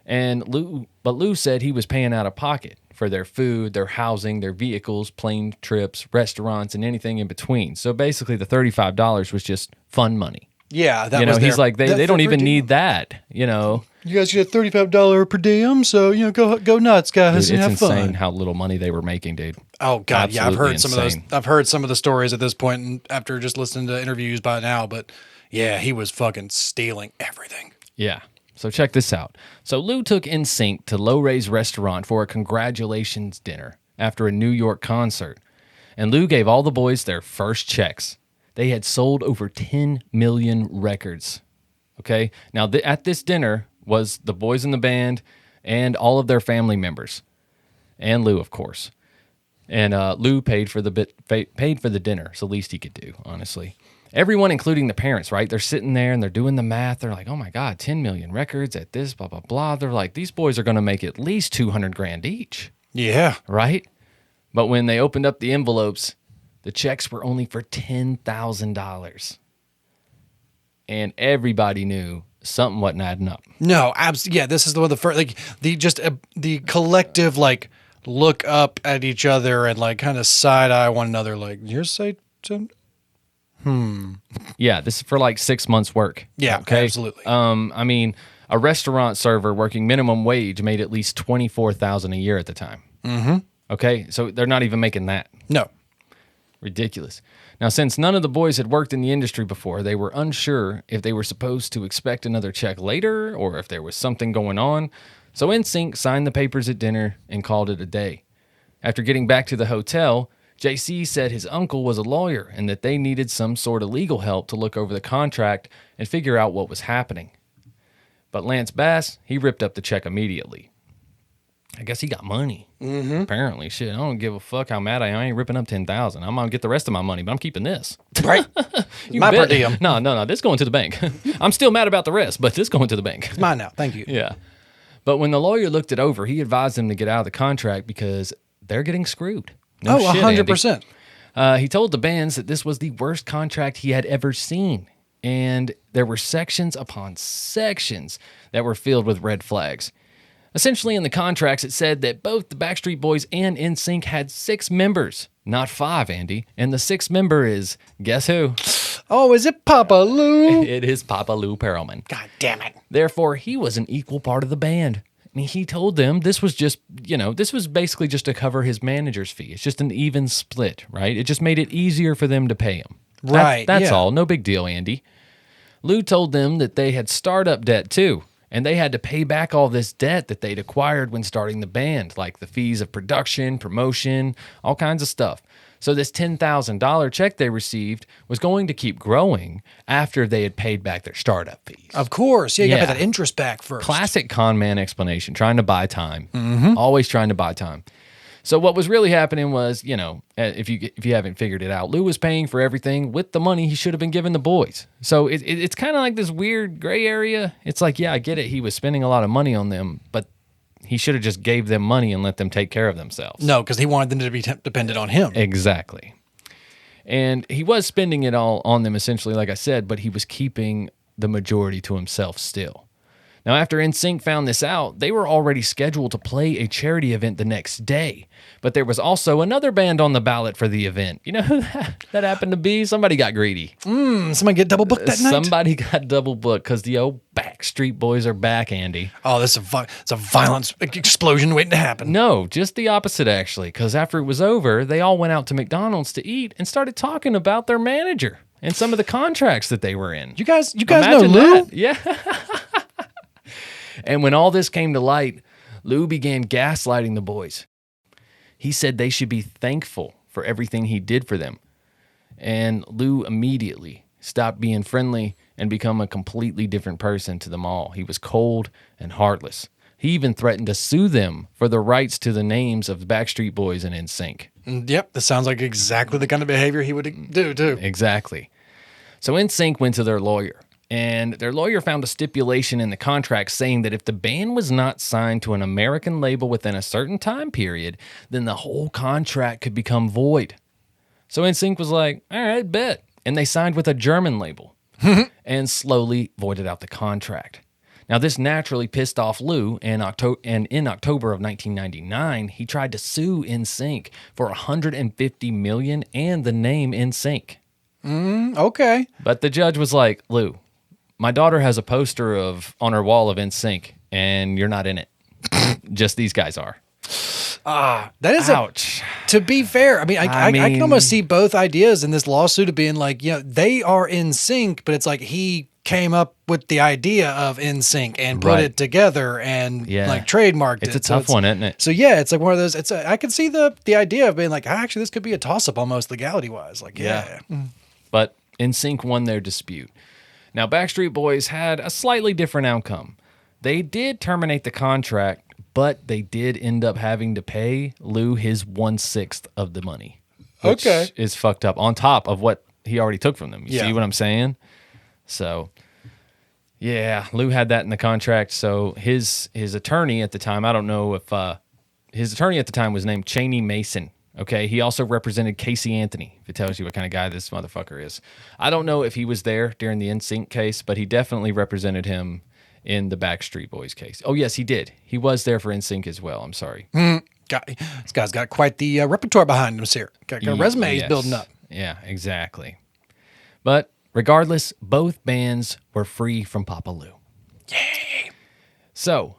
[SPEAKER 1] but Lou said he was paying out of pocket for their food, their housing, their vehicles, plane trips, restaurants, and anything in between. So basically the $35 was just fun money.
[SPEAKER 2] Yeah,
[SPEAKER 1] he's like, they don't even need that, you know.
[SPEAKER 2] You guys get a $35 per diem, so, you know, go nuts, guys,
[SPEAKER 1] Dude,
[SPEAKER 2] and have
[SPEAKER 1] it's insane
[SPEAKER 2] fun.
[SPEAKER 1] how little money they were making, dude.
[SPEAKER 2] Oh, God, yeah, I've heard
[SPEAKER 1] Absolutely insane.
[SPEAKER 2] I've heard some of the stories at this point and after just listening to interviews by now, but yeah, he was fucking stealing everything.
[SPEAKER 1] Yeah. So check this out. So Lou took NSYNC to Low Ray's restaurant for a congratulations dinner after a New York concert. And Lou gave all the boys their first checks. They had sold over 10 million records. Okay? Now, at this dinner was the boys in the band and all of their family members. And Lou, of course. And Lou paid for the dinner. It's the least he could do, honestly. Everyone, including the parents, right? They're sitting there and they're doing the math. They're like, oh my God, 10 million records at this, blah, blah, blah. They're like, these boys are going to make at least 200 grand each.
[SPEAKER 2] Yeah.
[SPEAKER 1] Right? But when they opened up the envelopes, the checks were only for $10,000. And everybody knew something wasn't adding up.
[SPEAKER 2] No, absolutely. Yeah, this is the first, like, the collective, like, look up at each other and, like, kind of side eye one another, like, you're saying,
[SPEAKER 1] Yeah, this is for like 6 months' work.
[SPEAKER 2] Yeah,
[SPEAKER 1] okay?
[SPEAKER 2] absolutely.
[SPEAKER 1] I mean, a restaurant server working minimum wage made at least $24,000 a year at the time.
[SPEAKER 2] Mm-hmm.
[SPEAKER 1] Okay, so they're not even making that.
[SPEAKER 2] No.
[SPEAKER 1] Ridiculous. Now, since none of the boys had worked in the industry before, they were unsure if they were supposed to expect another check later or if there was something going on. So NSYNC signed the papers at dinner and called it a day. After getting back to the hotel, JC said his uncle was a lawyer and that they needed some sort of legal help to look over the contract and figure out what was happening. But Lance Bass, he ripped up the check immediately. I guess he got money. Mm-hmm. Apparently, shit, I don't give a fuck how mad I am. I ain't ripping up $10,000. I'm gonna get the rest of my money, but I'm keeping this.
[SPEAKER 2] Right? My per diem.
[SPEAKER 1] No, this going to the bank. I'm still mad about the rest, but this going to the bank.
[SPEAKER 2] It's mine now. Thank you.
[SPEAKER 1] Yeah. But when the lawyer looked it over, he advised them to get out of the contract because they're getting screwed. No shit,
[SPEAKER 2] 100%.
[SPEAKER 1] He told the bands that this was the worst contract he had ever seen. and there were sections upon sections that were filled with red flags. Essentially, in the contracts, it said that both the Backstreet Boys and NSYNC had 6 members, not 5, Andy. And the 6th member is, guess who?
[SPEAKER 2] Oh, is it Papa Lou?
[SPEAKER 1] It is Papa Lou Pearlman.
[SPEAKER 2] God damn it.
[SPEAKER 1] Therefore, he was an equal part of the band. I mean, he told them this was just, this was basically just to cover his manager's fee. It's just an even split, right? It just made it easier for them to pay him.
[SPEAKER 2] Right.
[SPEAKER 1] That's all. No big deal, Andy. Lou told them that they had startup debt too, and they had to pay back all this debt that they'd acquired when starting the band, like the fees of production, promotion, all kinds of stuff. So this $10,000 check they received was going to keep growing after they had paid back their startup fees.
[SPEAKER 2] Of course. Yeah, you got to pay that interest back first.
[SPEAKER 1] Classic con man explanation, trying to buy time. Always trying to buy time. So what was really happening was, if you haven't figured it out, Lou was paying for everything with the money he should have been giving the boys. So it's kind of like this weird gray area. It's like, yeah, I get it. He was spending a lot of money on them, but he should have just gave them money and let them take care of themselves.
[SPEAKER 2] No, because he wanted them to be dependent on him.
[SPEAKER 1] Exactly. And he was spending it all on them, essentially, like I said, but he was keeping the majority to himself still. Now, after NSYNC found this out, they were already scheduled to play a charity event the next day. But there was also another band on the ballot for the event. You know who that happened to be? Somebody got greedy.
[SPEAKER 2] Somebody get double booked that night?
[SPEAKER 1] Somebody got double booked because the old Backstreet Boys are back, Andy.
[SPEAKER 2] Oh, this is it's a violent explosion waiting to happen.
[SPEAKER 1] No, just the opposite, actually. Because after it was over, they all went out to McDonald's to eat and started talking about their manager and some of the contracts that they were in.
[SPEAKER 2] You guys
[SPEAKER 1] Imagine
[SPEAKER 2] know Lou?
[SPEAKER 1] that. Yeah. And when all this came to light, Lou began gaslighting the boys. He said they should be thankful for everything he did for them. And Lou immediately stopped being friendly and become a completely different person to them all. He was cold and heartless. He even threatened to sue them for the rights to the names of the Backstreet Boys and NSYNC.
[SPEAKER 2] Yep, this sounds like exactly the kind of behavior he would do, too.
[SPEAKER 1] Exactly. So NSYNC went to their lawyer. And their lawyer found a stipulation in the contract saying that if the band was not signed to an American label within a certain time period, then the whole contract could become void. So NSYNC was like, all right, bet. And they signed with a German label and slowly voided out the contract. Now, this naturally pissed off Lou, and in October of 1999, he tried to sue NSYNC for $150 million and the name NSYNC.
[SPEAKER 2] Okay.
[SPEAKER 1] But the judge was like, Lou, my daughter has a poster on her wall of NSYNC, and you're not in it. Just these guys are.
[SPEAKER 2] That is
[SPEAKER 1] Ouch.
[SPEAKER 2] To be fair, I mean, I can almost see both ideas in this lawsuit of being like, they are in sync, but it's like he came up with the idea of NSYNC and put it together and like trademarked it.
[SPEAKER 1] It's a tough one, isn't it?
[SPEAKER 2] So yeah, it's like one of those. I can see the idea of being like, actually, this could be a toss up almost legality wise. Like, yeah.
[SPEAKER 1] But NSYNC won their dispute. Now, Backstreet Boys had a slightly different outcome. They did terminate the contract, but they did end up having to pay Lou his 1/6 of the money. Which is fucked up on top of what he already took from them. You see what I'm saying? So, yeah, Lou had that in the contract. So his attorney at the time, I don't know if his attorney at the time was named Cheney Mason. Okay, he also represented Casey Anthony, if it tells you what kind of guy this motherfucker is. I don't know if he was there during the NSYNC case, but he definitely represented him in the Backstreet Boys case. Oh, yes, he did. He was there for NSYNC as well. I'm sorry.
[SPEAKER 2] This guy's got quite the repertoire behind him here. Got a resume he's building up.
[SPEAKER 1] Yeah, exactly. But regardless, both bands were free from Papa Lou.
[SPEAKER 2] Yay!
[SPEAKER 1] So,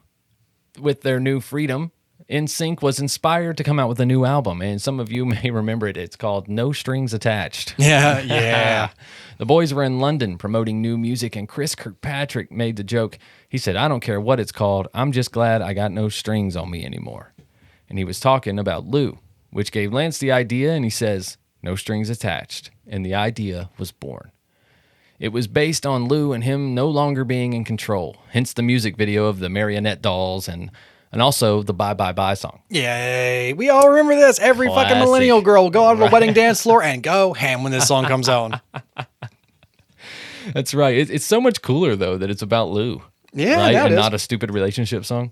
[SPEAKER 1] with their new freedom, NSYNC was inspired to come out with a new album, and some of you may remember it. It's called No Strings Attached.
[SPEAKER 2] Yeah.
[SPEAKER 1] The boys were in London promoting new music, and Chris Kirkpatrick made the joke. He said, I don't care what it's called. I'm just glad I got no strings on me anymore. And he was talking about Lou, which gave Lance the idea, and he says, No Strings Attached. And the idea was born. It was based on Lou and him no longer being in control, hence the music video of the marionette dolls and also the Bye Bye Bye song.
[SPEAKER 2] Yay. We all remember this. Every fucking millennial girl will go out to the wedding dance floor and go ham when this song comes on.
[SPEAKER 1] That's right. It's so much cooler, though, that it's about Lou.
[SPEAKER 2] Yeah,
[SPEAKER 1] right?
[SPEAKER 2] And
[SPEAKER 1] not a stupid relationship song.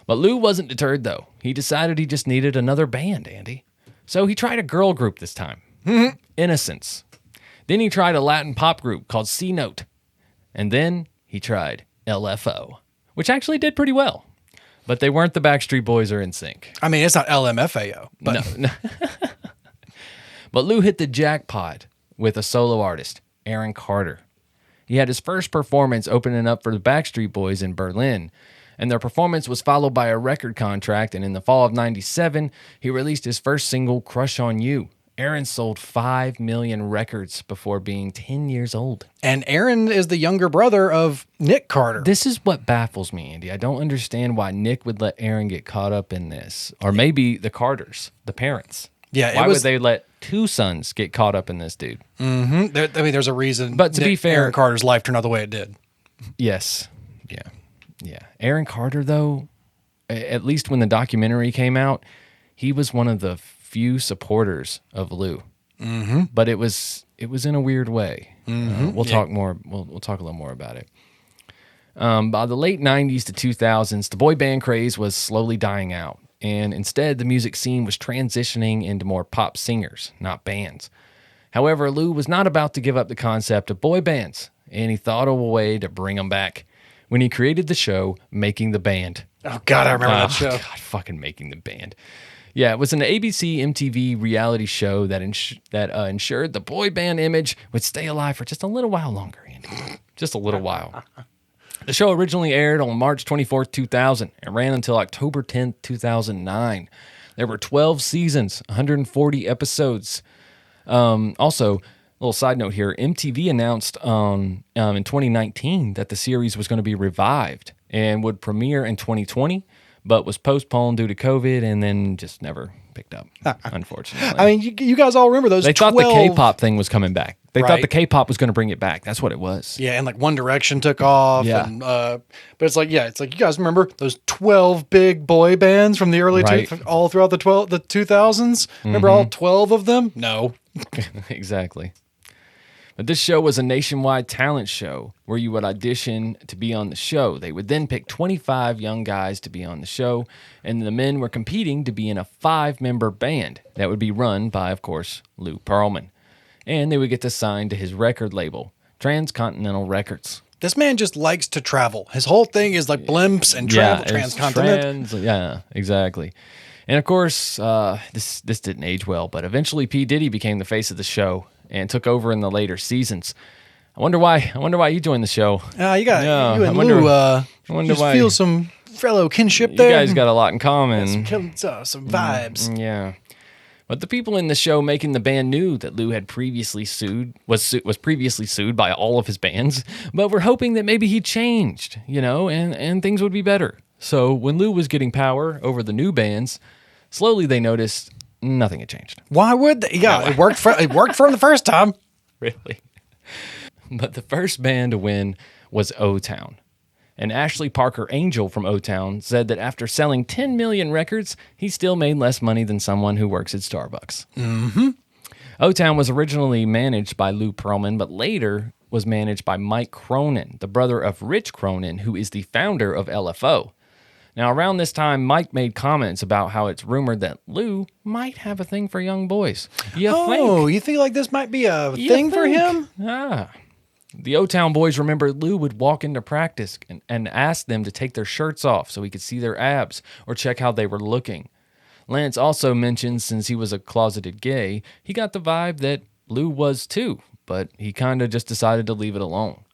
[SPEAKER 1] But Lou wasn't deterred, though. He decided he just needed another band, Andy. So he tried a girl group this time. Innocence. Then he tried a Latin pop group called C Note. And then he tried LFO, which actually did pretty well. But they weren't the Backstreet Boys or NSYNC.
[SPEAKER 2] I mean, it's not LMFAO. But
[SPEAKER 1] No. But Lou hit the jackpot with a solo artist, Aaron Carter. He had his first performance opening up for the Backstreet Boys in Berlin, and their performance was followed by a record contract, and in the fall of 97, he released his first single, Crush on You. Aaron sold 5 million records before being 10 years old.
[SPEAKER 2] And Aaron is the younger brother of Nick Carter.
[SPEAKER 1] This is what baffles me, Andy. I don't understand why Nick would let Aaron get caught up in this. Or maybe the Carters, the parents.
[SPEAKER 2] Yeah,
[SPEAKER 1] Why would they let two sons get caught up in this dude?
[SPEAKER 2] Mm-hmm. There's a reason.
[SPEAKER 1] But to be fair,
[SPEAKER 2] Aaron Carter's life turned out the way it did.
[SPEAKER 1] Yes. Yeah. Aaron Carter, though, at least when the documentary came out, he was one of the few supporters of Lou. Mm-hmm. But it was in a weird way. Mm-hmm. We'll talk more. We'll talk a little more about it. By the late 90s to 2000s, the boy band craze was slowly dying out. And instead, the music scene was transitioning into more pop singers, not bands. However, Lou was not about to give up the concept of boy bands, and he thought of a way to bring them back when he created the show Making the Band.
[SPEAKER 2] Oh, God, I remember that show.
[SPEAKER 1] God, fucking Making the Band. Yeah, it was an ABC MTV reality show that ensured the boy band image would stay alive for just a little while longer, Andy. Just a little while. The show originally aired on March 24th, 2000, and ran until October 10th, 2009. There were 12 seasons, 140 episodes. Also, a little side note here, MTV announced in 2019 that the series was going to be revived and would premiere in 2020, but was postponed due to COVID and then just never picked up, unfortunately.
[SPEAKER 2] I mean, you guys all remember those
[SPEAKER 1] They
[SPEAKER 2] 12...
[SPEAKER 1] thought the K-pop thing was coming back. They thought
[SPEAKER 2] Right.
[SPEAKER 1] the K-pop was going to bring it back. That's what it was.
[SPEAKER 2] Yeah, and like One Direction took off.
[SPEAKER 1] Yeah.
[SPEAKER 2] And, but it's like you guys remember those 12 big boy bands from the early
[SPEAKER 1] Right.
[SPEAKER 2] all throughout the 2000s? Remember all 12 of them? No.
[SPEAKER 1] Exactly. But this show was a nationwide talent show where you would audition to be on the show. They would then pick 25 young guys to be on the show, and the men were competing to be in a 5-member band that would be run by, of course, Lou Pearlman. And they would get to sign to his record label, Transcontinental Records.
[SPEAKER 2] This man just likes to travel. His whole thing is like blimps and travel,
[SPEAKER 1] it's
[SPEAKER 2] transcontinental.
[SPEAKER 1] yeah, exactly. And of course, this didn't age well, but eventually P. Diddy became the face of the show and took over in the later seasons. I wonder why he joined the show.
[SPEAKER 2] You and
[SPEAKER 1] I wonder-
[SPEAKER 2] Lou
[SPEAKER 1] I wonder
[SPEAKER 2] just
[SPEAKER 1] why-
[SPEAKER 2] feel some fellow kinship
[SPEAKER 1] You
[SPEAKER 2] there.
[SPEAKER 1] guys got a lot in common.
[SPEAKER 2] some vibes.
[SPEAKER 1] Yeah. But the people in the show making the band knew that Lou had was previously sued by all of his bands, but were hoping that maybe he changed, and things would be better. So when Lou was getting power over the new bands, slowly they noticed nothing had changed.
[SPEAKER 2] Why would they? Yeah, it worked for him the first time.
[SPEAKER 1] Really? But the first band to win was O-Town. And Ashley Parker Angel from O-Town said that after selling 10 million records, he still made less money than someone who works at Starbucks. Mm-hmm. O-Town was originally managed by Lou Pearlman, but later was managed by Mike Cronin, the brother of Rich Cronin, who is the founder of LFO. Now, around this time, Mike made comments about how it's rumored that Lou might have a thing for young boys. You
[SPEAKER 2] think like this might be a thing for him?
[SPEAKER 1] Ah. The O-Town boys remembered Lou would walk into practice and ask them to take their shirts off so he could see their abs or check how they were looking. Lance also mentioned since he was a closeted gay, he got the vibe that Lou was too, but he kind of just decided to leave it alone.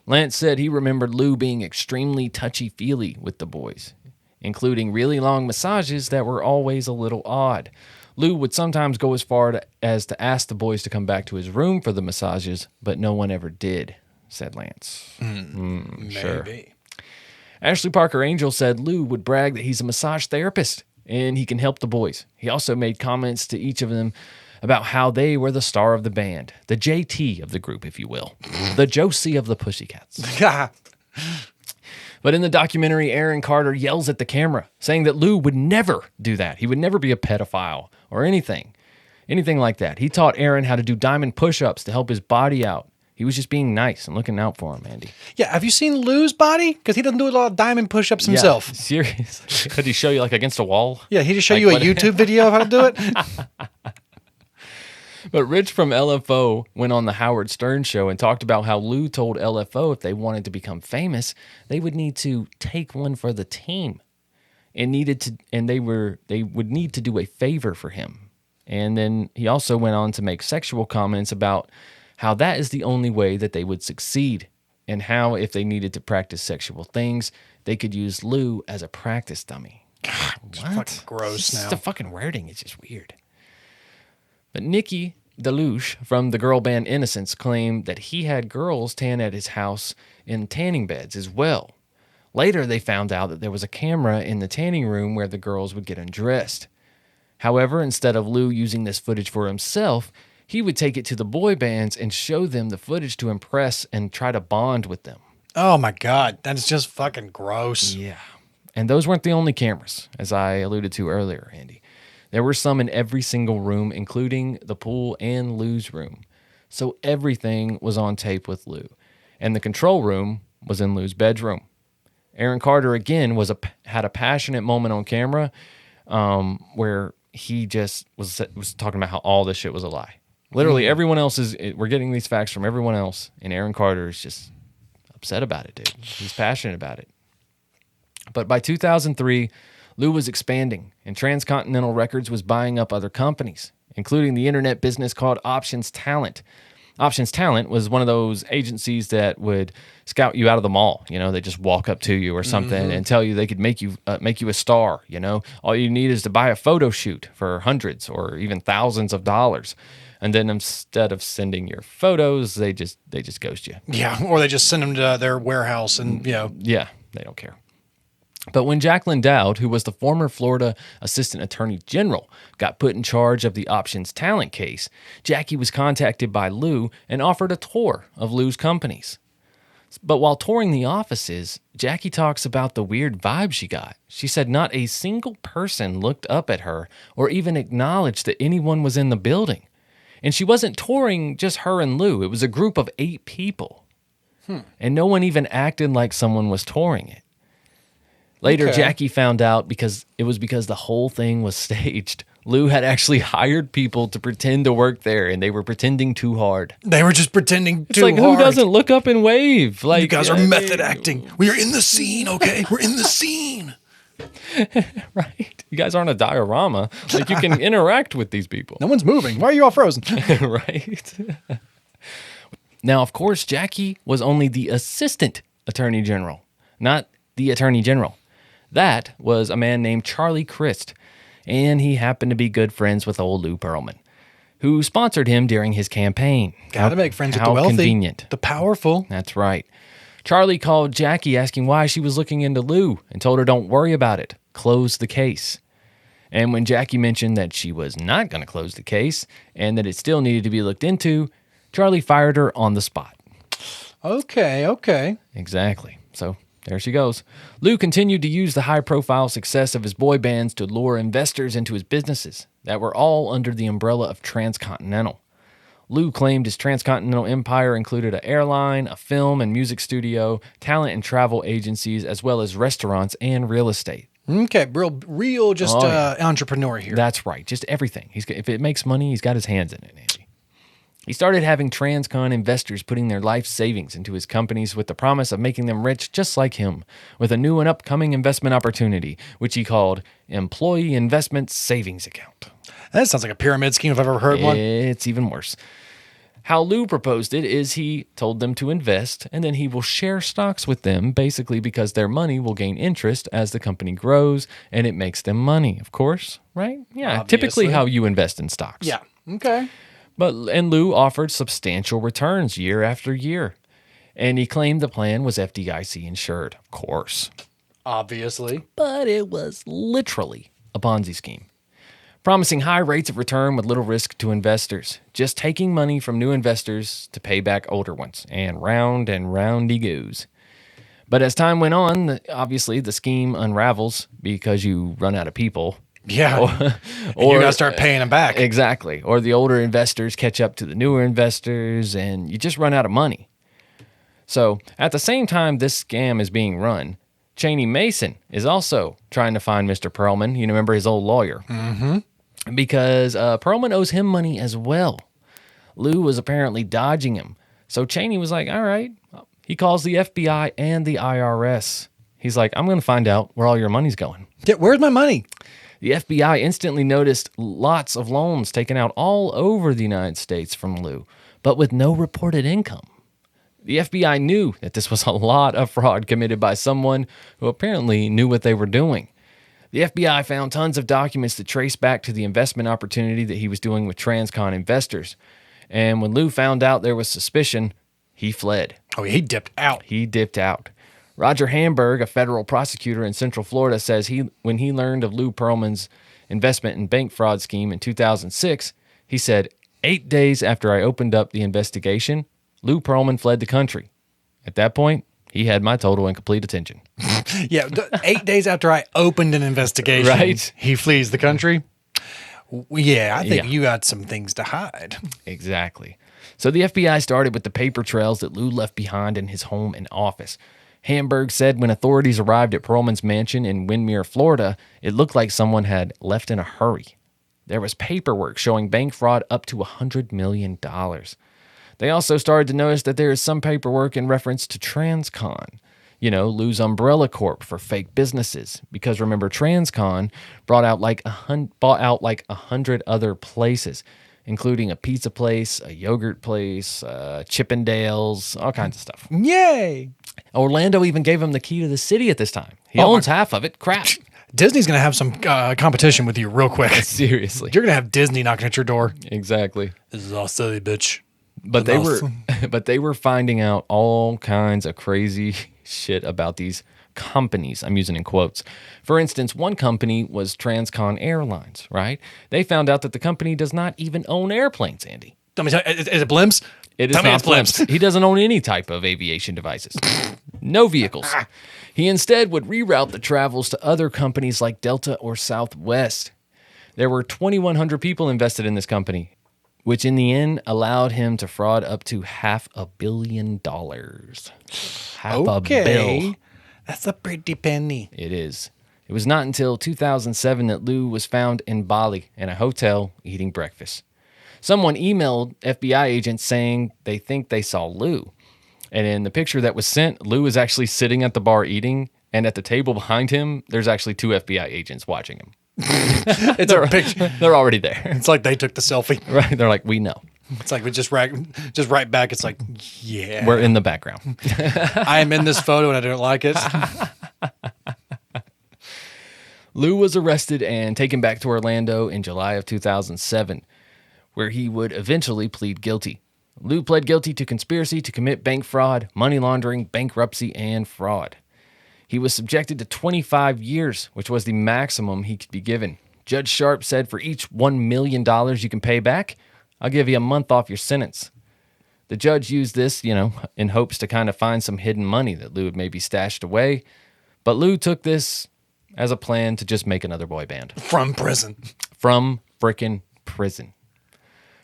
[SPEAKER 1] Lance said he remembered Lou being extremely touchy-feely with the boys, including really long massages that were always a little odd. Lou would sometimes go as far as to ask the boys to come back to his room for the massages, but no one ever did, said Lance. Sure.
[SPEAKER 2] Maybe.
[SPEAKER 1] Ashley Parker Angel said Lou would brag that he's a massage therapist and he can help the boys. He also made comments to each of them about how they were the star of the band, the JT of the group, if you will, the Josie of the Pussycats. But in the documentary, Aaron Carter yells at the camera, saying that Lou would never do that. He would never be a pedophile or anything like that. He taught Aaron how to do diamond push-ups to help his body out. He was just being nice and looking out for him, Andy.
[SPEAKER 2] Yeah, have you seen Lou's body? Because he doesn't do a lot of diamond push-ups himself.
[SPEAKER 1] Yeah, seriously. Could he show you like against a wall?
[SPEAKER 2] Yeah, he just show
[SPEAKER 1] Like
[SPEAKER 2] you a
[SPEAKER 1] what-
[SPEAKER 2] YouTube video of how to do it.
[SPEAKER 1] But Rich from LFO went on the Howard Stern show and talked about how Lou told LFO if they wanted to become famous, they would need to take one for the team. And they would need to do a favor for him. And then he also went on to make sexual comments about how that is the only way that they would succeed, and how if they needed to practice sexual things, they could use Lou as a practice dummy.
[SPEAKER 2] God, it's fucking gross now.
[SPEAKER 1] Just the fucking wording is just weird. But Nikki DeLuche from the girl band Innocence claimed that he had girls tan at his house in tanning beds as well. Later, they found out that there was a camera in the tanning room where the girls would get undressed. However, instead of Lou using this footage for himself, he would take it to the boy bands and show them the footage to impress and try to bond with them.
[SPEAKER 2] Oh my God, that is just fucking gross.
[SPEAKER 1] Yeah. And those weren't the only cameras, as I alluded to earlier, Andy. There were some in every single room, including the pool and Lou's room. So everything was on tape with Lou. And the control room was in Lou's bedroom. Aaron Carter, again, had a passionate moment on camera where he just was talking about how all this shit was a lie. Literally, everyone else we're getting these facts from everyone else, and Aaron Carter is just upset about it, dude. He's passionate about it. But by 2003, Lou was expanding, and Transcontinental Records was buying up other companies, including the internet business called Options Talent. Options Talent was one of those agencies that would scout you out of the mall. You know, they just walk up to you or something and tell you they could make you a star. You know, all you need is to buy a photo shoot for hundreds or even thousands of dollars. And then instead of sending your photos, they just ghost you.
[SPEAKER 2] Yeah, or they just send them to their warehouse and,
[SPEAKER 1] Yeah, they don't care. But when Jacqueline Dowd, who was the former Florida Assistant Attorney General, got put in charge of the Options Talent case, Jackie was contacted by Lou and offered a tour of Lou's companies. But while touring the offices, Jackie talks about the weird vibe she got. She said not a single person looked up at her or even acknowledged that anyone was in the building. And she wasn't touring just her and Lou. It was a group of 8 people. And no one even acted like someone was touring it. Later, Jackie found out because the whole thing was staged. Lou had actually hired people to pretend to work there, and they were pretending too hard.
[SPEAKER 2] They were just pretending
[SPEAKER 1] It's like, who doesn't look up and wave? Like,
[SPEAKER 2] you guys are method acting. We are in the scene, okay? We're in the scene.
[SPEAKER 1] Right? You guys aren't a diorama. Like, you can interact with these people.
[SPEAKER 2] No one's moving. Why are you all frozen?
[SPEAKER 1] Right? Now, of course, Jackie was only the Assistant Attorney General, not the Attorney General. That was a man named Charlie Crist, and he happened to be good friends with old Lou Pearlman, who sponsored him during his campaign.
[SPEAKER 2] Gotta make friends with the
[SPEAKER 1] How
[SPEAKER 2] wealthy.
[SPEAKER 1] convenient.
[SPEAKER 2] The powerful.
[SPEAKER 1] That's right. Charlie called Jackie asking why she was looking into Lou and told her don't worry about it, close the case. And when Jackie mentioned that she was not going to close the case and that it still needed to be looked into, Charlie fired her on the spot.
[SPEAKER 2] Okay.
[SPEAKER 1] Exactly. So there she goes. Lou continued to use the high-profile success of his boy bands to lure investors into his businesses that were all under the umbrella of Transcontinental. Lou claimed his transcontinental empire included an airline, a film and music studio, talent and travel agencies, as well as restaurants and real estate.
[SPEAKER 2] Okay, real entrepreneur here.
[SPEAKER 1] That's right. Just everything. If it makes money, he's got his hands in it, Andy. He started having Transcon investors putting their life savings into his companies with the promise of making them rich just like him, with a new and upcoming investment opportunity, which he called Employee Investment Savings Account.
[SPEAKER 2] That sounds like a pyramid scheme if I've ever heard one.
[SPEAKER 1] It's even worse. How Lou proposed it is he told them to invest, and then he will share stocks with them, basically because their money will gain interest as the company grows, and it makes them money, of course, right? Yeah,
[SPEAKER 2] Obviously.
[SPEAKER 1] Typically how you invest in stocks.
[SPEAKER 2] Yeah, okay.
[SPEAKER 1] And Lou offered substantial returns year after year, and he claimed the plan was FDIC insured, of course.
[SPEAKER 2] Obviously.
[SPEAKER 1] But it was literally a Ponzi scheme, promising high rates of return with little risk to investors, just taking money from new investors to pay back older ones, and round he goes. But as time went on, obviously the scheme unravels because you run out of people.
[SPEAKER 2] Yeah, or you got to start paying them back.
[SPEAKER 1] Exactly. Or the older investors catch up to the newer investors, and you just run out of money. So at the same time this scam is being run, Cheney Mason is also trying to find Mr. Pearlman. You remember his old lawyer. Mm-hmm. Because Pearlman owes him money as well. Lou was apparently dodging him. So Cheney was like, all right. He calls the FBI and the IRS. He's like, I'm going to find out where all your money's going.
[SPEAKER 2] Yeah, where's my money?
[SPEAKER 1] The FBI instantly noticed lots of loans taken out all over the United States from Lou, but with no reported income. The FBI knew that this was a lot of fraud committed by someone who apparently knew what they were doing. The FBI found tons of documents that trace back to the investment opportunity that he was doing with Transcon investors. And when Lou found out there was suspicion, he fled.
[SPEAKER 2] Oh, he dipped out.
[SPEAKER 1] He dipped out. Roger Hamburg, a federal prosecutor in Central Florida, says when he learned of Lou Pearlman's investment in bank fraud scheme in 2006, he said, 8 days after I opened up the investigation, Lou Pearlman fled the country. At that point, he had my total and complete attention.
[SPEAKER 2] Yeah, 8 days after I opened an investigation,
[SPEAKER 1] Right.
[SPEAKER 2] he flees the country. Yeah, I think
[SPEAKER 1] Yeah.
[SPEAKER 2] you got some things to hide.
[SPEAKER 1] Exactly. So the FBI started with the paper trails that Lou left behind in his home and office. Hamburg said when authorities arrived at Pearlman's mansion in Windermere, Florida, it looked like someone had left in a hurry. There was paperwork showing bank fraud up to $100 million. They also started to notice that there is some paperwork in reference to Transcon, Lou's umbrella corp for fake businesses. Because remember, Transcon bought out like 100 other places, including a pizza place, a yogurt place, Chippendales, all kinds of stuff.
[SPEAKER 2] Yay!
[SPEAKER 1] Orlando even gave him the key to the city at this time. He owns half of it. Crap.
[SPEAKER 2] Disney's going to have some competition with you real quick.
[SPEAKER 1] Seriously.
[SPEAKER 2] You're going to have Disney knocking at your door.
[SPEAKER 1] Exactly.
[SPEAKER 2] This is all silly, bitch.
[SPEAKER 1] But they were finding out all kinds of crazy shit about these companies. I'm using in quotes. For instance, one company was Transcon Airlines, right? They found out that the company does not even own airplanes, Andy.
[SPEAKER 2] Is it blimps?
[SPEAKER 1] It is
[SPEAKER 2] Tell me
[SPEAKER 1] not
[SPEAKER 2] it's blimps.
[SPEAKER 1] He doesn't own any type of aviation devices. No vehicles. He instead would reroute the travels to other companies like Delta or Southwest. There were 2,100 people invested in this company, which in the end allowed him to fraud up to $500 million. Half a bill.
[SPEAKER 2] That's a pretty penny.
[SPEAKER 1] It is. It was not until 2007 that Lou was found in Bali in a hotel eating breakfast. Someone emailed FBI agents saying they think they saw Lou. And in the picture that was sent, Lou is actually sitting at the bar eating, and at the table behind him, there's actually 2 FBI agents watching him.
[SPEAKER 2] It's a picture.
[SPEAKER 1] They're already there.
[SPEAKER 2] It's like they took the selfie.
[SPEAKER 1] Right? They're like, we know.
[SPEAKER 2] It's like we just right back. It's like, yeah.
[SPEAKER 1] We're in the background.
[SPEAKER 2] I am in this photo and I don't like it.
[SPEAKER 1] Lou was arrested and taken back to Orlando in July of 2007, where he would eventually plead guilty. Lou pled guilty to conspiracy to commit bank fraud, money laundering, bankruptcy, and fraud. He was subjected to 25 years, which was the maximum he could be given. Judge Sharp said for each $1 million you can pay back, I'll give you a month off your sentence. The judge used this, in hopes to kind of find some hidden money that Lou had maybe stashed away. But Lou took this as a plan to just make another boy band.
[SPEAKER 2] From prison.
[SPEAKER 1] From frickin' prison.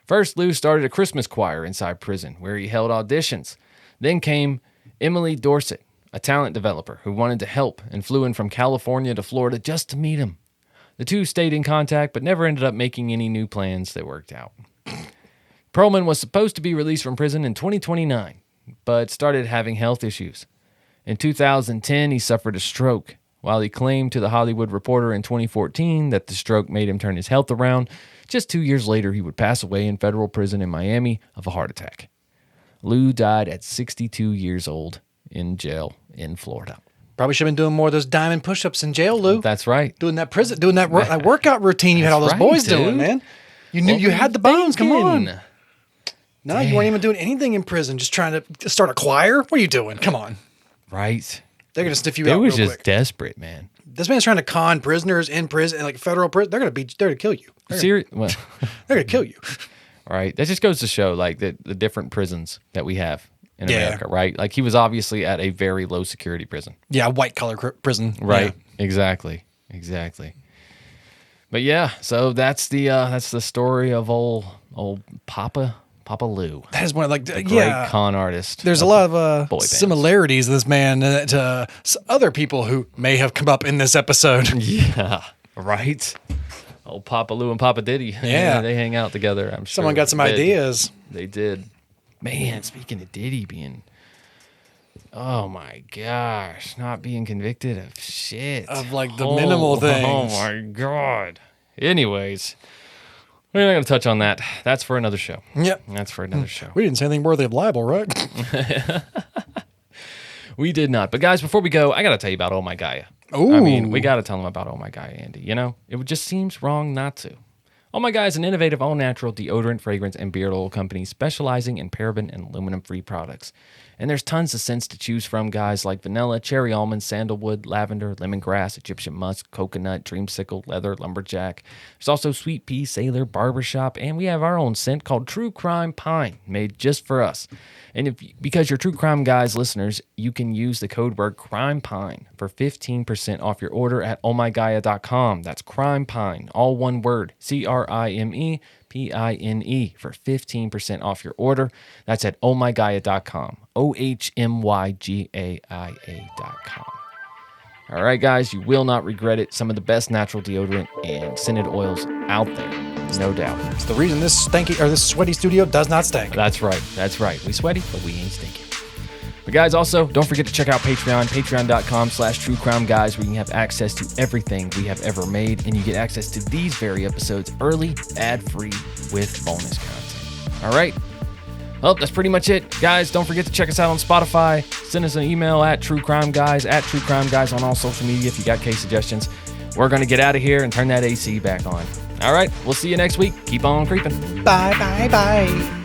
[SPEAKER 1] First, Lou started a Christmas choir inside prison where he held auditions. Then came Emily Dorset, a talent developer who wanted to help and flew in from California to Florida just to meet him. The two stayed in contact but never ended up making any new plans that worked out. Pearlman was supposed to be released from prison in 2029, but started having health issues. In 2010, he suffered a stroke. While he claimed to The Hollywood Reporter in 2014 that the stroke made him turn his health around, just 2 years later, he would pass away in federal prison in Miami of a heart attack. Lou died at 62 years old in jail in Florida.
[SPEAKER 2] Probably should have been doing more of those diamond push-ups in jail, Lou.
[SPEAKER 1] That's right.
[SPEAKER 2] Doing that that workout routine you had all those
[SPEAKER 1] right,
[SPEAKER 2] boys
[SPEAKER 1] dude.
[SPEAKER 2] doing, man. You knew you had the bones. Come on. No, you weren't even doing anything in prison. Just trying to start a choir. What are you doing? Come on.
[SPEAKER 1] Right.
[SPEAKER 2] They're gonna sniff you
[SPEAKER 1] They
[SPEAKER 2] out
[SPEAKER 1] was
[SPEAKER 2] real
[SPEAKER 1] just
[SPEAKER 2] quick.
[SPEAKER 1] desperate, man.
[SPEAKER 2] This man's trying to con prisoners in prison, like federal prison. They're gonna kill you.
[SPEAKER 1] Well,
[SPEAKER 2] They're gonna kill you.
[SPEAKER 1] right. That just goes to show, like, the different prisons that we have in
[SPEAKER 2] Yeah.
[SPEAKER 1] America, right? Like, he was obviously at a very low security prison.
[SPEAKER 2] Yeah, white collar prison.
[SPEAKER 1] Right.
[SPEAKER 2] Yeah.
[SPEAKER 1] Exactly. But yeah, so that's the story of old Papa Lou.
[SPEAKER 2] That is one of like
[SPEAKER 1] A great con artist.
[SPEAKER 2] There's a lot of
[SPEAKER 1] boy bands.
[SPEAKER 2] similarities in this man to other people who may have come up in this episode.
[SPEAKER 1] Yeah. Right. Old Papa Lou and Papa Diddy.
[SPEAKER 2] Yeah.
[SPEAKER 1] They hang out together, I'm sure.
[SPEAKER 2] Someone got some
[SPEAKER 1] Bit.
[SPEAKER 2] ideas.
[SPEAKER 1] They did. Man, speaking of Diddy being... Oh, my gosh. Not being convicted of shit.
[SPEAKER 2] Of, like, the minimal things.
[SPEAKER 1] Oh, my God. Anyways, we're not going to touch on that. That's for another show.
[SPEAKER 2] Yep.
[SPEAKER 1] That's for another show.
[SPEAKER 2] We didn't say anything worthy of libel, right?
[SPEAKER 1] We did not. But, guys, before we go, I got to tell you about Oh My Gaia.
[SPEAKER 2] Ooh.
[SPEAKER 1] I mean, we got to tell them about Oh My Gaia, Andy. You know, it just seems wrong not to. Oh My Gaia is an innovative, all-natural deodorant, fragrance, and beard oil company specializing in paraben and aluminum-free products. And there's tons of scents to choose from, guys, like vanilla, cherry almond, sandalwood, lavender, lemongrass, Egyptian musk, coconut, dreamsicle, leather, lumberjack. There's also sweet pea, sailor, barbershop, and we have our own scent called True Crimepine, made just for us. And because you're True Crime Guys listeners, you can use the code word Crimepine for 15% off your order at ohmygaia.com. That's Crimepine, all one word, CRIMEPINE for 15% off your order. That's at ohmygaia.com, OHMYGAIA.com. All right, guys, you will not regret it. Some of the best natural deodorant and scented oils out there, no doubt.
[SPEAKER 2] It's the reason this sweaty studio does not stink.
[SPEAKER 1] That's right. That's right. We sweaty, but we ain't stinky. But guys, also, don't forget to check out Patreon, patreon.com/truecrimeguys, where you can have access to everything we have ever made, and you get access to these very episodes early, ad-free, with bonus content. All right? Well, that's pretty much it. Guys, don't forget to check us out on Spotify. Send us an email at truecrimeguys on all social media if you got case suggestions. We're going to get out of here and turn that AC back on. All right, we'll see you next week. Keep on creeping.
[SPEAKER 2] Bye, bye, bye.